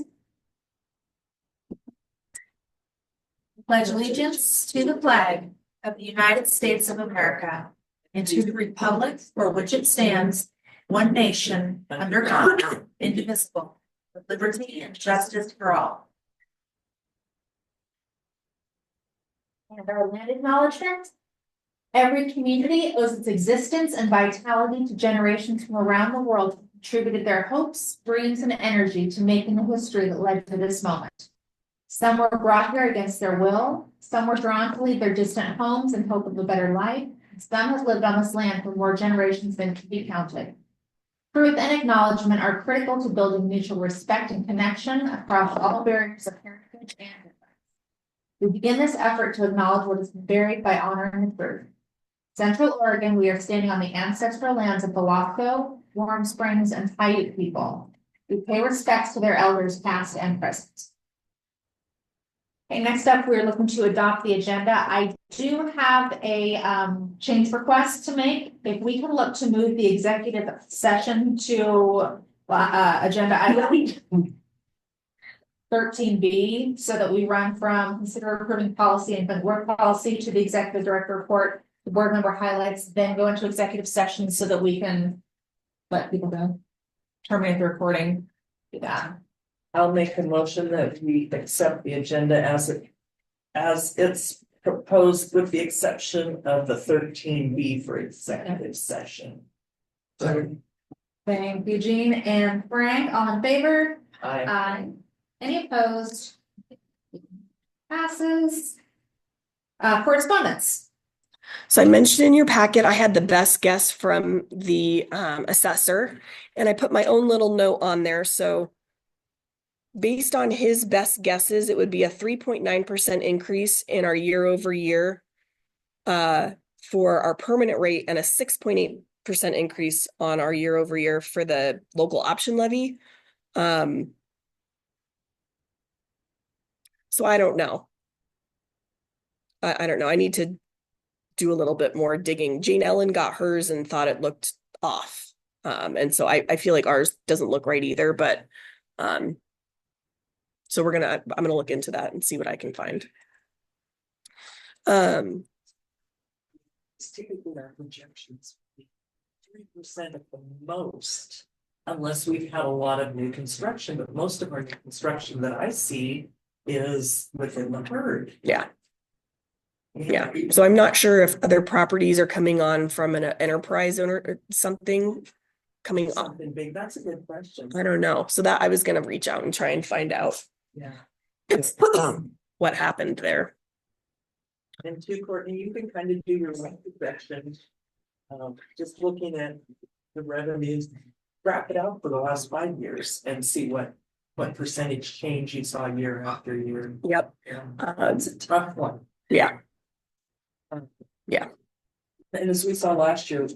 S1: Pledge allegiance to the flag of the United States of America and to the republic for which it stands, one nation, under God, indivisible, with liberty and justice for all. And our land acknowledgement. Every community owes its existence and vitality to generations from around the world who contributed their hopes, dreams, and energy to making the history that led to this moment. Some were brought here against their will, some were drawn to leave their distant homes in hope of a better life, and some have lived on this land for more generations than can be counted. Truth and acknowledgement are critical to building mutual respect and connection across all barriers of heritage and difference. We begin this effort to acknowledge what has been buried by honoring the truth. Central Oregon, we are standing on the ancestral lands of Velasco, Warm Springs, and Paiute people. We pay respects to their elders past and present. Okay, next up, we're looking to adopt the agenda. I do have a change request to make. If we can look to move the executive session to agenda item 13B, so that we run from consider approving policy and work policy to the executive director report, the board member highlights, then go into executive session so that we can let people go. Terminate the recording. Do that.
S2: I'll make a motion that we accept the agenda as it's proposed, with the exception of the 13B for executive session.
S5: Second.
S1: Thank you, Jean and Frank, all in favor?
S2: I
S1: Aye. Any opposed? Passes. Correspondence.
S3: So I mentioned in your packet, I had the best guess from the assessor, and I put my own little note on there. So based on his best guesses, it would be a 3.9% increase in our year over year for our permanent rate, and a 6.8% increase on our year over year for the local option levy. So I don't know. I don't know. I need to do a little bit more digging. Jane Ellen got hers and thought it looked off. And so I feel like ours doesn't look right either, but so I'm gonna look into that and see what I can find.
S2: It's typically our projections 3% at the most, unless we've had a lot of new construction, but most of our new construction that I see is within the herd.
S3: Yeah. Yeah. So I'm not sure if other properties are coming on from an enterprise owner or something coming on.
S2: Something big, that's a good question.
S3: I don't know. So that I was gonna reach out and try and find out
S2: Yeah.
S3: what happened there.
S2: And too, Courtney, you can kind of do your own projection. Just looking at the revenues, wrap it out for the last 5 years and see what percentage change you saw year after year.
S3: Yep.
S2: It's a tough one.
S3: Yeah. Yeah.
S2: And as we saw last year,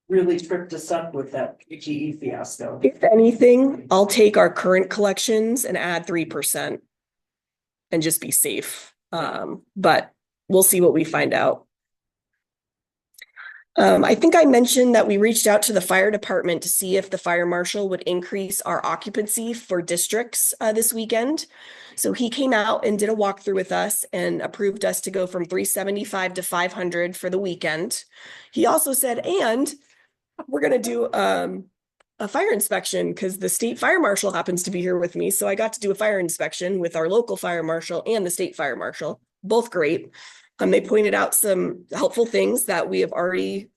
S2: really tripped us up with that PGE fiasco.
S3: If anything, I'll take our current collections and add 3% and just be safe. But we'll see what we find out. I think I mentioned that we reached out to the fire department to see if the fire marshal would increase our occupancy for districts this weekend. So he came out and did a walkthrough with us and approved us to go from 375 to 500 for the weekend. He also said, and we're going to do a fire inspection because the state fire marshal happens to be here with me. So I got to do a fire inspection with our local fire marshal and the state fire marshal, both great. They pointed out some helpful things that we have already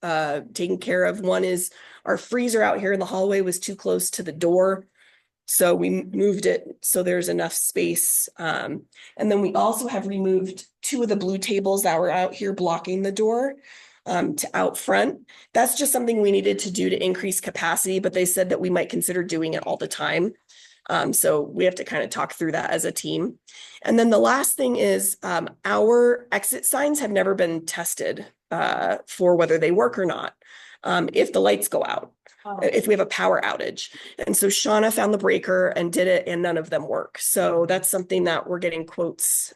S3: taken care of. One is our freezer out here in the hallway was too close to the door. So we moved it so there's enough space. And then we also have removed two of the blue tables that were out here blocking the door to out front. That's just something we needed to do to increase capacity, but they said that we might consider doing it all the time. So we have to kind of talk through that as a team. And then the last thing is our exit signs have never been tested for whether they work or not. If the lights go out, if we have a power outage. And so Shauna found the breaker and did it, and none of them work. So that's something that we're getting quotes.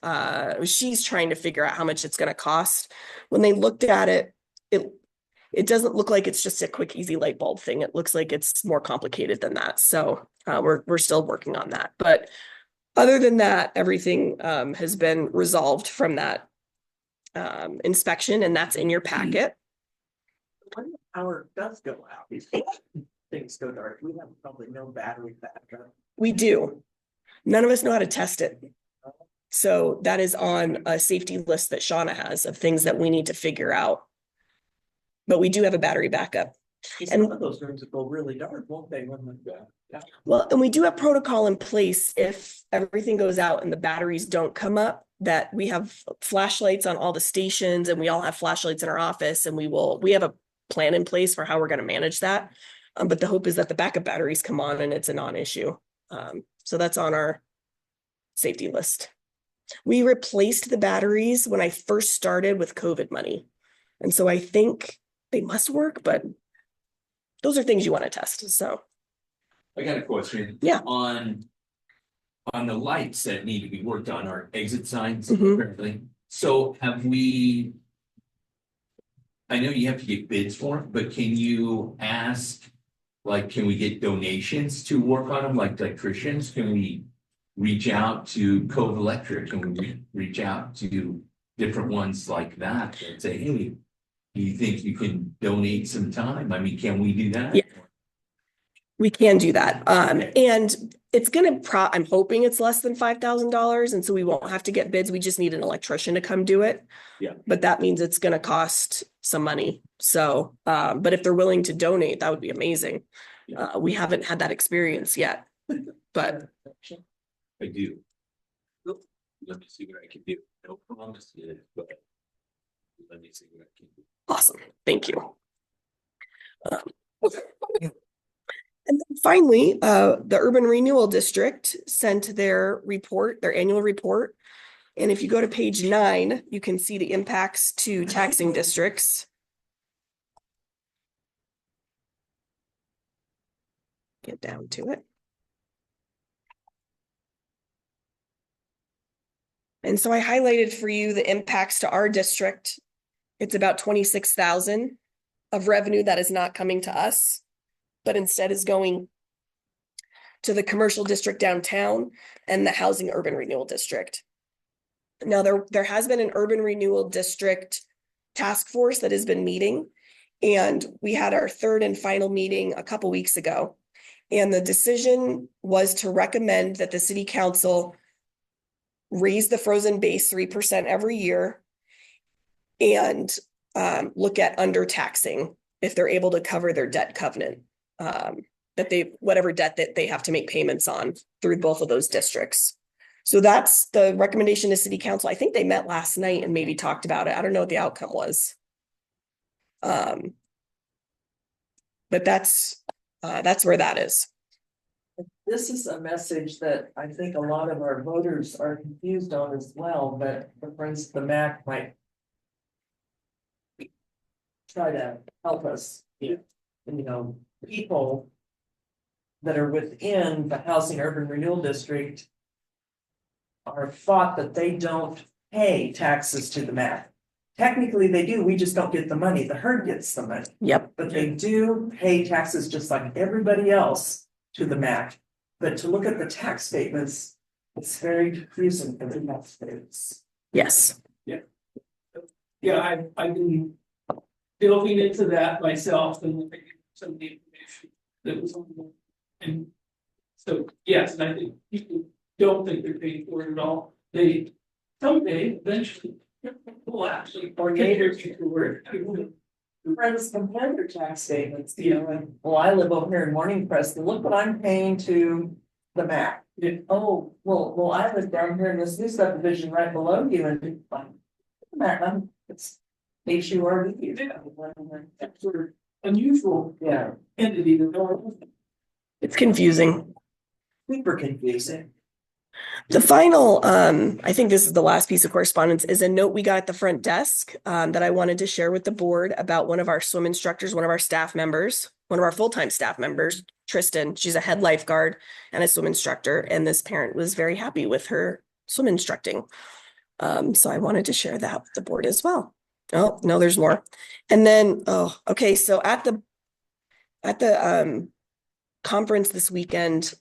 S3: She's trying to figure out how much it's going to cost. When they looked at it, it doesn't look like it's just a quick, easy light bulb thing. It looks like it's more complicated than that. So we're still working on that. But other than that, everything has been resolved from that inspection, and that's in your packet.
S2: When the power does go out, things go dark, we have probably no battery backup.
S3: We do. None of us know how to test it. So that is on a safety list that Shauna has of things that we need to figure out. But we do have a battery backup.
S2: And one of those rooms will go really dark, won't they? When the
S3: Well, and we do have protocol in place if everything goes out and the batteries don't come up, that we have flashlights on all the stations, and we all have flashlights in our office, and we have a plan in place for how we're going to manage that. But the hope is that the backup batteries come on and it's a non-issue. So that's on our safety list. We replaced the batteries when I first started with COVID money. And so I think they must work, but those are things you want to test. So
S4: I got a question.
S3: Yeah.
S4: On the lights that need to be worked on, our exit signs
S3: Mhm.
S4: apparently. So have we? I know you have to get bids for it, but can you ask, like, can we get donations to work on them, like electricians? Can we reach out to Cove Electric? Can we reach out to different ones like that and say, hey, do you think you can donate some time? I mean, can we do that?
S3: Yeah. We can do that. And it's gonna I'm hoping it's less than $5,000, and so we won't have to get bids. We just need an electrician to come do it.
S4: Yeah.
S3: But that means it's gonna cost some money. So, but if they're willing to donate, that would be amazing. We haven't had that experience yet, but
S4: I do. Let me see what I can do. No promise yet, but let me see what I can do.
S3: awesome. Thank you. And then finally, the Urban Renewal District sent their report, their annual report. And if you go to page 9, you can see the impacts to taxing districts. Get down to it. And so I highlighted for you the impacts to our district. It's about 26,000 of revenue that is not coming to us, but instead is going to the commercial district downtown and the housing urban renewal district. Now, there has been an urban renewal district task force that has been meeting, and we had our third and final meeting a couple weeks ago. And the decision was to recommend that the city council raise the frozen base 3% every year and look at undertaxing if they're able to cover their debt covenant, whatever debt that they have to make payments on through both of those districts. So that's the recommendation to city council. I think they met last night and maybe talked about it. I don't know what the outcome was. But that's where that is.
S2: This is a message that I think a lot of our voters are confused on as well, but the friends of the MAC might try to help us. You know, people that are within the Housing Urban Renewal District are thought that they don't pay taxes to the MAC. Technically, they do. We just don't get the money. The herd gets the money.
S3: Yep.
S2: But they do pay taxes just like everybody else to the MAC. But to look at the tax statements, it's very confusing for the tax statements.
S3: Yes.
S7: Yeah, I've been looking into that myself and looking at some of the information that was on there. And so, yes, and I think people don't think they're paying for it at all. They someday, eventually, will actually get their paperwork.
S2: Friends compare their tax statements, you know, and well, I live over here in Morning Crest, and look what I'm paying to The map.
S7: Yeah.
S2: Oh, well, I live down here in this new subdivision right below you and map, it's HURD.
S7: That's sort of unusual
S2: Yeah,
S7: entity that no one.
S3: It's confusing.
S2: super confusing.
S3: The final, I think this is the last piece of correspondence, is a note we got at the front desk that I wanted to share with the board about one of our swim instructors, one of our staff members, one of our full-time staff members, Tristan. She's a head lifeguard and a swim instructor, and this parent was very happy with her swim instructing. So I wanted to share that with the board as well. Oh, no, there's more. And then, okay, so at the conference this weekend,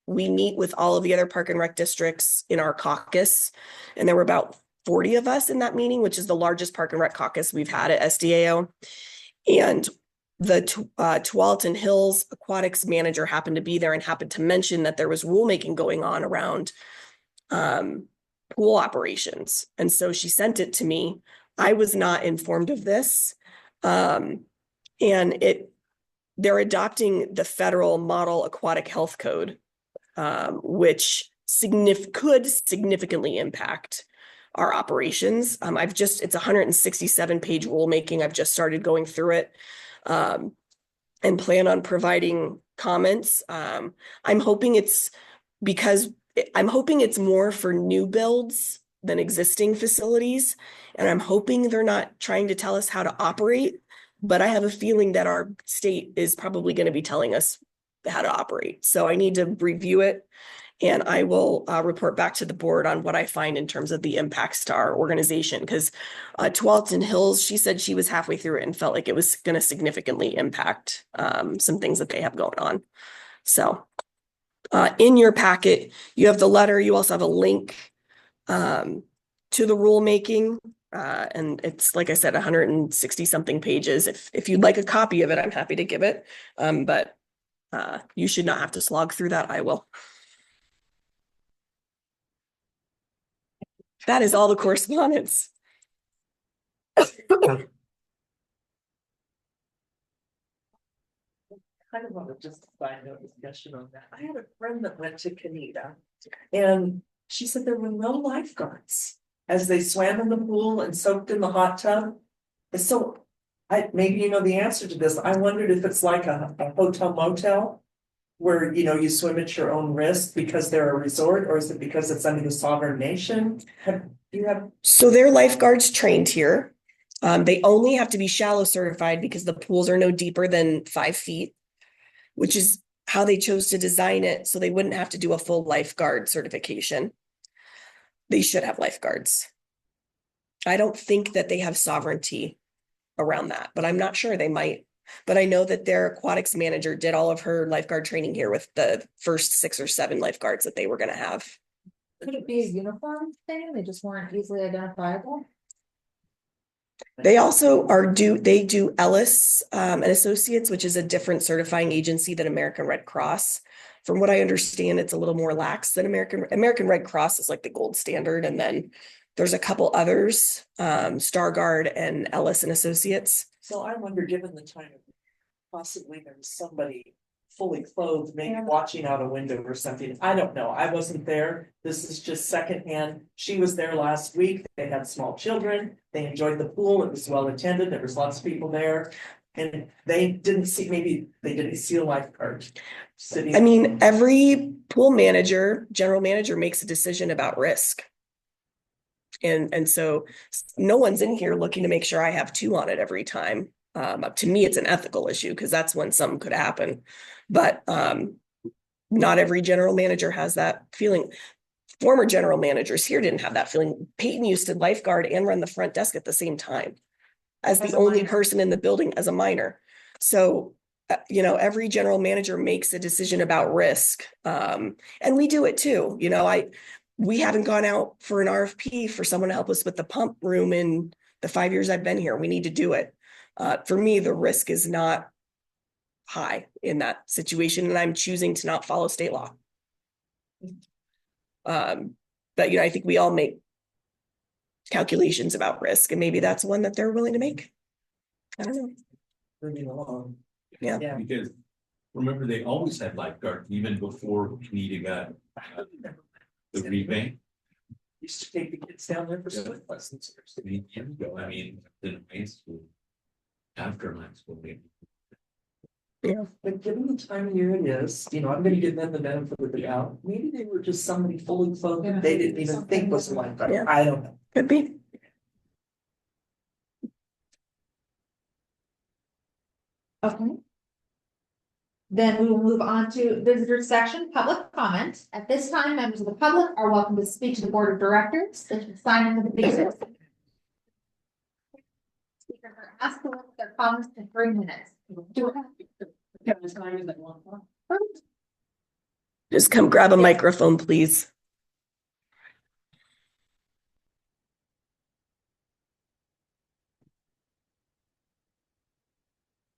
S3: we meet with all of the other park and rec districts in our caucus. And there were about 40 of us in that meeting, which is the largest park and rec caucus we've had at SDAO. And the Tualatin Hills aquatics manager happened to be there and happened to mention that there was rulemaking going on around pool operations. And so she sent it to me. I was not informed of this. And they're adopting the federal model aquatic health code, which could significantly impact our operations. It's 167 page rulemaking. I've just started going through it, and plan on providing comments. I'm hoping it's more for new builds than existing facilities. And I'm hoping they're not trying to tell us how to operate, but I have a feeling that our state is probably going to be telling us how to operate. So I need to review it, and I will report back to the board on what I find in terms of the impacts to our organization. Because Tualatin Hills, she said she was halfway through it and felt like it was going to significantly impact some things that they have going on. So in your packet, you have the letter. You also have a link to the rulemaking. And it's, like I said, 160 something pages. If you'd like a copy of it, I'm happy to give it. But you should not have to slog through that. I will. That is all the correspondence.
S2: Kind of want to just find a discussion on that. I had a friend that went to Canada, and she said there were no lifeguards as they swam in the pool and soaked in the hot tub. And so maybe you know the answer to this. I wondered if it's like a hotel motel where, you swim at your own risk because they're a resort, or is it because it's under the sovereign nation?
S3: So they're lifeguards trained here. They only have to be shallow certified because the pools are no deeper than 5 feet, which is how they chose to design it. So they wouldn't have to do a full lifeguard certification. They should have lifeguards. I don't think that they have sovereignty around that, but I'm not sure. They might. But I know that their aquatics manager did all of her lifeguard training here with the first 6 or 7 lifeguards that they were going to have.
S1: Could it be a uniform thing? They just weren't easily identifiable?
S3: They also they do Ellis and Associates, which is a different certifying agency than American Red Cross. From what I understand, it's a little more lax than American Red Cross is like the gold standard. And then there's a couple others, Stargard and Ellis and Associates.
S2: So I wonder, given the time, possibly there was somebody fully clothed, maybe watching out a window or something. I don't know. I wasn't there. This is just secondhand. She was there last week. They had small children. They enjoyed the pool. It was well attended. There was lots of people there. And they didn't see a lifeguard sitting.
S3: I mean, every pool manager, general manager makes a decision about risk. And so no one's in here looking to make sure I have 2 on it every time. To me, it's an ethical issue because that's when something could happen. But not every general manager has that feeling. Former general managers here didn't have that feeling. Peyton used to lifeguard and run the front desk at the same time as the only person in the building as a minor. So, every general manager makes a decision about risk. And we do it too. We haven't gone out for an RFP for someone to help us with the pump room in the 5 years I've been here. We need to do it. For me, the risk is not high in that situation, and I'm choosing to not follow state law. But I think we all make calculations about risk, and maybe that's one that they're willing to make. I don't know.
S2: Moving along.
S3: Yeah.
S4: Because remember they always had lifeguards even before Canita got the revamp.
S2: Used to take the kids down there for swimming lessons.
S4: Years ago, I mean, in high school. After high school, maybe.
S2: But given the time of year it is, you know, I'm gonna give them the benefit of the doubt. Maybe they were just somebody fully clothed that they didn't even think was a lifeguard.
S3: Yeah.
S2: I don't know.
S3: Could be.
S1: Okay. Then we will move on to visitor section, public comment. At this time, members of the public are welcome to speak to the board of directors. They can sign in with the visitors. Speakers are asked to limit their comments to 3 minutes. Do it.
S7: Can I sign in that one?
S3: Just come grab a microphone, please.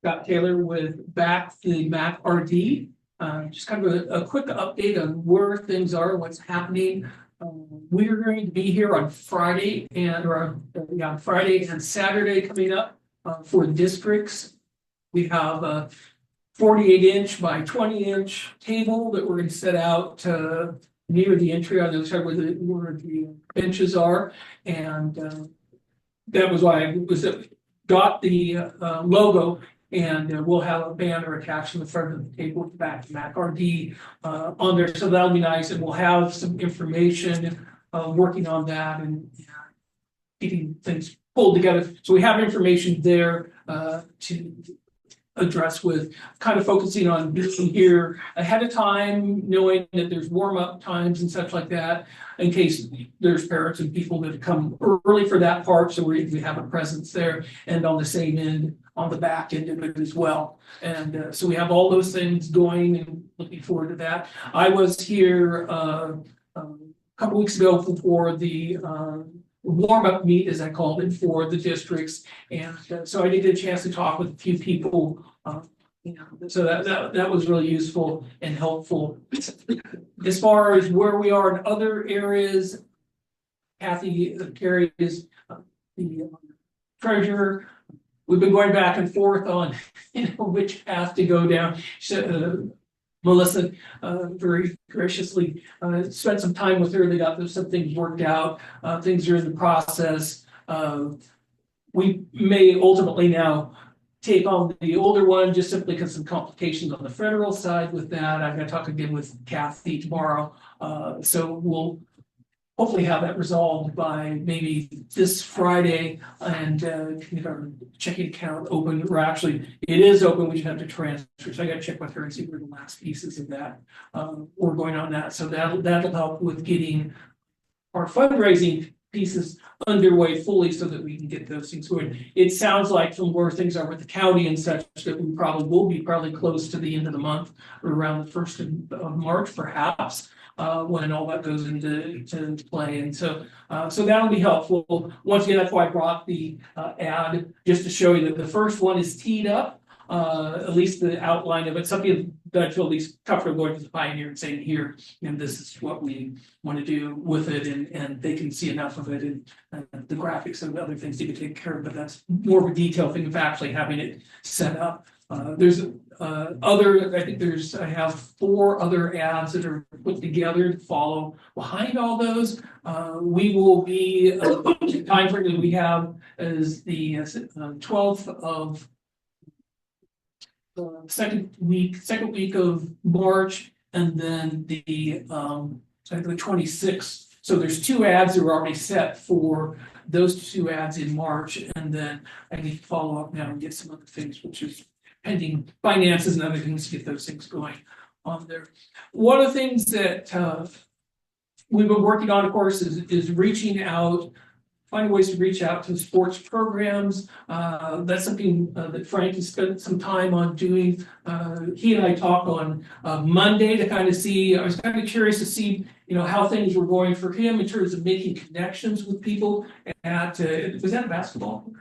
S7: Scott Taylor with the MAC RD. Just kind of a quick update on where things are, what's happening. We're going to be here on Friday on Friday and Saturday coming up for districts. We have a 48-inch by 20-inch table that we're going to set out near the entry on the other side where the benches are, and that was why I got the logo. And we'll have a banner attached to the front of the table with the back to MAC RD on there, so that'll be nice, and we'll have some information working on that and getting things pulled together. So we have information there to address with kind of focusing on being here ahead of time, knowing that there's warm-up times and such like that, in case there's parents and people that come early for that part, so we have a presence there, and on the same end, on the back end of it as well. And so we have all those things going and looking forward to that. I was here a couple weeks ago for the warm-up meet, as I called it, for the districts. And so I did get a chance to talk with a few people. So that was really useful and helpful. As far as where we are in other areas, Kathy Carey is the treasurer. We've been going back and forth on, which path to go down. Melissa very graciously spent some time with her. They got some things worked out. Things are in the process. We may ultimately now take on the older one just simply because some complications on the federal side with that. I'm going to talk again with Kathy tomorrow. So we'll hopefully have that resolved by maybe this Friday and get our checking account open, or actually it is open, we just have to transfer. So I gotta check with her and see where the last pieces of that we're going on that. So that'll help with getting our fundraising pieces underway fully so that we can get those things going. It sounds like from where things are with the county and such that we probably will be close to the end of the month or around the 1st of March perhaps. When all that goes into play, and so that'll be helpful. Once again, that's why I brought the ad just to show you that the first one is teed up, at least the outline of it. Something that I feel at least comfortable going to the Pioneer and saying here, and this is what we want to do with it, and they can see enough of it, and the graphics and other things you can take care of. But that's more of a detailed thing of actually having it set up. There's I have 4 other ads that are put together to follow behind all those. We will be, the time frame that we have is the 12th of second week of March, and then the 26th. So there's 2 ads that were already set for those 2 ads in March, and then I need to follow up now and get some other things, which is pending finances and other things to get those things going on there. One of the things that we've been working on, of course, is reaching out, finding ways to reach out to sports programs. That's something that Frank has spent some time on doing. He and I talked on Monday to kind of see, I was kind of curious to see, how things were going for him in terms of making connections with people at, was that basketball?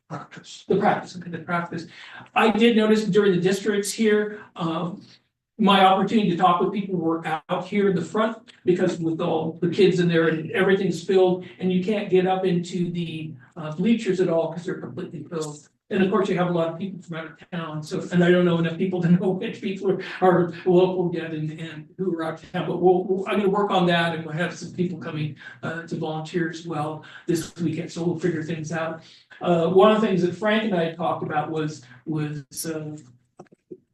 S7: The practice. I did notice during the districts here, my opportunity to talk with people were out here in the front, because with all the kids in there and everything's filled, and you can't get up into the bleachers at all because they're completely filled. And of course, you have a lot of people from out of town, so, and I don't know enough people to know which people are local yet and who are out of town, but I'm gonna work on that, and we'll have some people coming to volunteer as well this weekend, so we'll figure things out. One of the things that Frank and I talked about was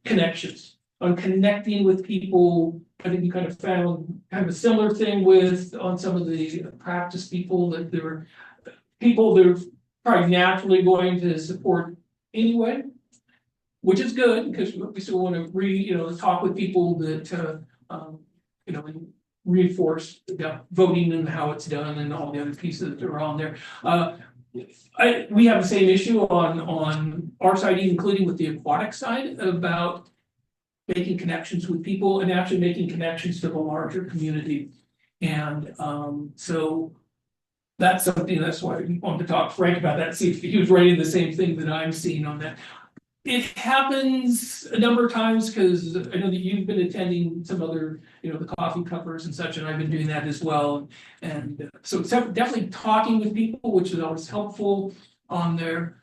S7: connections, on connecting with people. I think you kind of found kind of a similar thing on some of the practice people, that there were people that are probably naturally going to support anyway, which is good, because we still want to talk with people that and reinforce voting and how it's done and all the other pieces that are on there. We have the same issue on our side, including with the aquatic side, about making connections with people and actually making connections to the larger community. And so that's something, that's why I wanted to talk to Frank about that, see if he was writing the same thing that I'm seeing on that. It happens a number of times, because I know that you've been attending some other, the coffee covers and such, and I've been doing that as well. And so it's definitely talking with people, which is always helpful on there.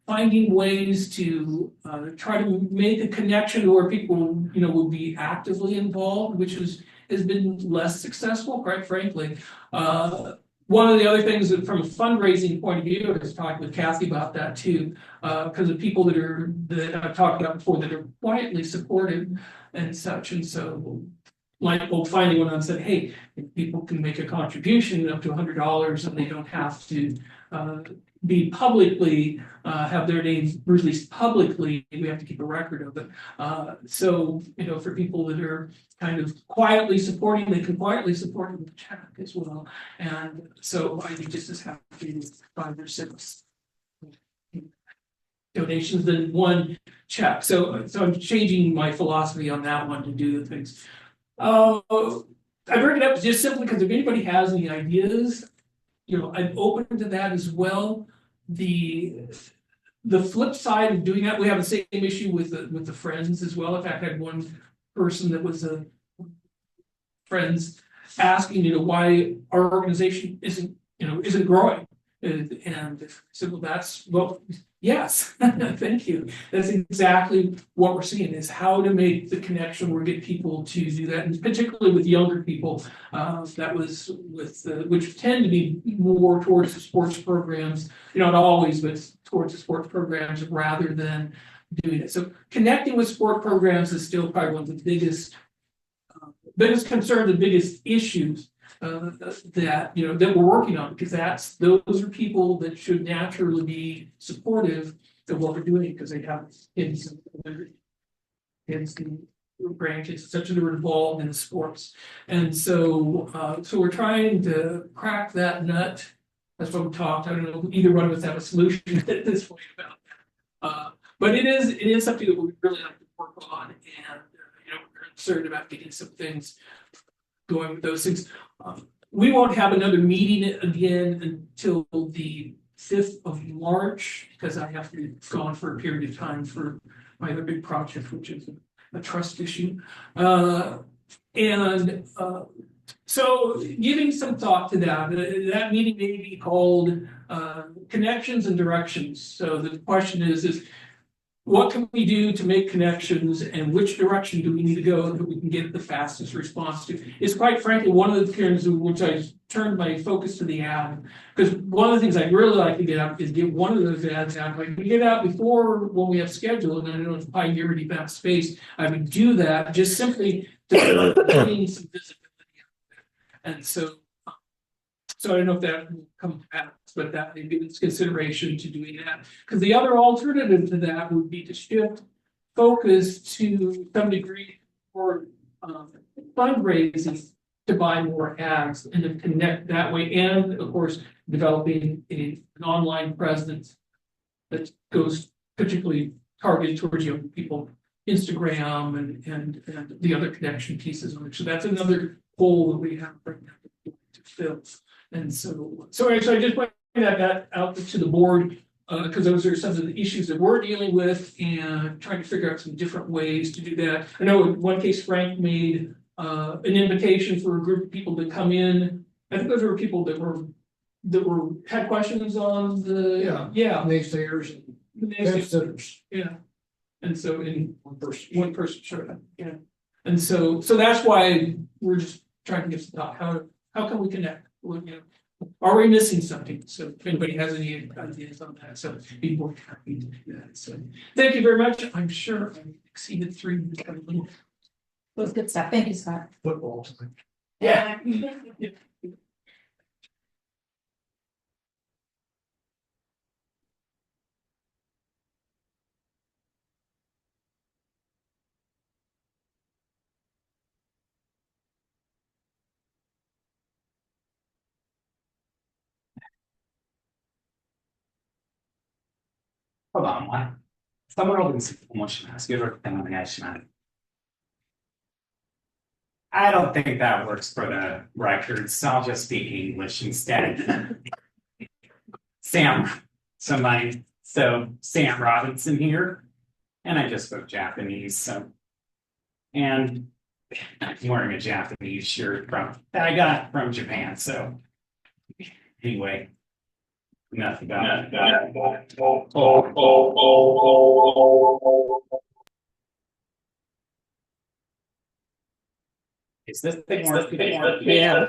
S7: Finding ways to try to make a connection where people, will be actively involved, which has been less successful, quite frankly. One of the other things that from a fundraising point of view, I was talking with Kathy about that too, because of people that I've talked about before that are quietly supportive and such. And so, like, well, finally went on and said, hey, if people can make a contribution up to $100 and they don't have to be publicly, have their names released publicly, we have to keep a record of it. So, for people that are kind of quietly supporting, they can quietly support with a check as well. And so I'd be just as happy with 5 or 6 donations than one check. So I'm changing my philosophy on that one to do the things. I bring it up just simply because if anybody has any ideas, I'm open to that as well. The flip side of doing that, we have the same issue with the friends as well. In fact, I had one person that was a friends asking, why our organization isn't growing. And I said, well, yes, thank you. That's exactly what we're seeing, is how to make the connection where get people to do that, and particularly with younger people. That was which tend to be more towards the sports programs, not always, but towards the sports programs rather than doing it. So connecting with sport programs is still probably one of the biggest concerns, the biggest issues that we're working on, because those are people that should naturally be supportive of what we're doing, because they have kids and grandkids, such that are involved in sports. And so we're trying to crack that nut. That's what we talked. I don't know, either one of us have a solution at this point about that. But it is something that we really like to work on, and we're concerned about getting some things going with those things. We won't have another meeting again until the 5th of March, because I have to be gone for a period of time for my other big project, which is a trust issue. So giving some thought to that, that meeting may be called Connections and Directions. So the question is what can we do to make connections, and which direction do we need to go that we can get the fastest response to? It's quite frankly one of the things in which I turned my focus to the ad, because one of the things I'd really like to get out is get one of those ads out. Like we get out before when we have scheduled, and I know it's probably already that space. I would do that just simply to gain some visibility out there. And so I don't know if that will come to pass, but that may be its consideration to doing that. Because the other alternative to that would be to shift focus to some degree for fundraising to buy more ads and to connect that way. And of course, developing an online presence that goes particularly targeted towards young people, Instagram and the other connection pieces on it. So that's another hole that we have right now to fill. And so I just pointed that out to the board, because those are some of the issues that we're dealing with, and trying to figure out some different ways to do that. I know in one case Frank made an invitation for a group of people to come in. I think those were people that had questions on the naysayers.
S5: 10 sitters.
S7: Yeah. And so in one person, sure, yeah. And so that's why we're just trying to get some thought, how can we connect? Well, you know, are we missing something? So if anybody has any ideas on that, so be more happy to do that. So thank you very much. I'm sure I exceeded 3 minutes.
S1: That's good stuff. Thank you, Scott.
S5: Football time.
S7: Yeah.
S8: Hold on, what? Someone opens promotion, ask you to the national. I don't think that works for the record, so I'll just speak English instead. Sam, Sam Robinson here, and I just spoke Japanese, so. And I'm wearing a Japanese shirt that I got from Japan, so. Anyway. Nothing about it. Is this thing working?
S3: Yeah.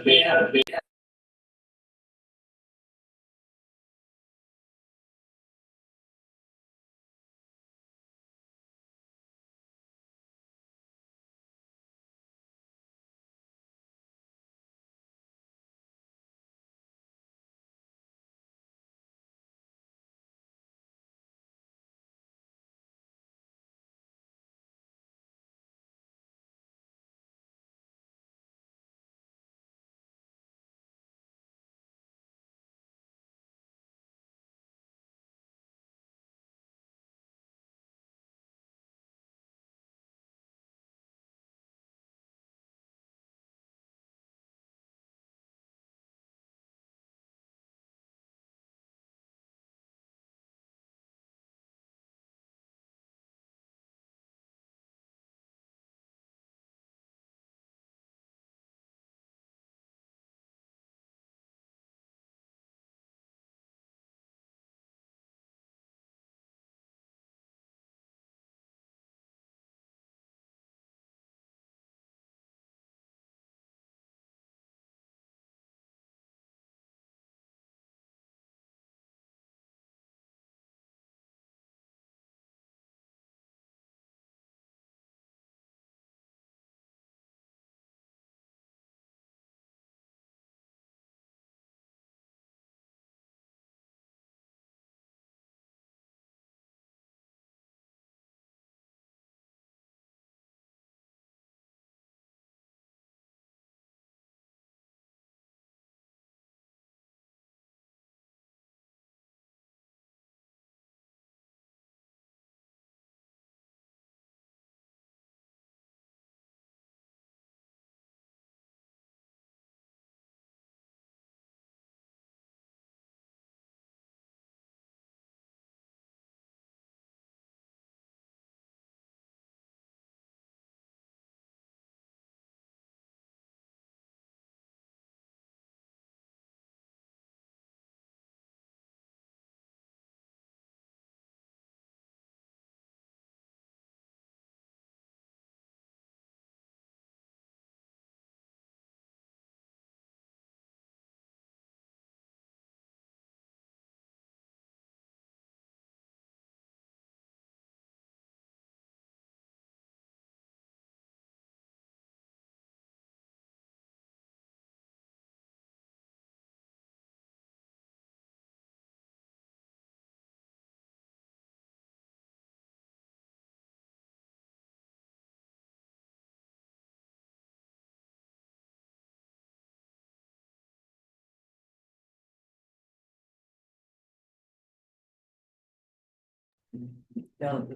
S2: Down.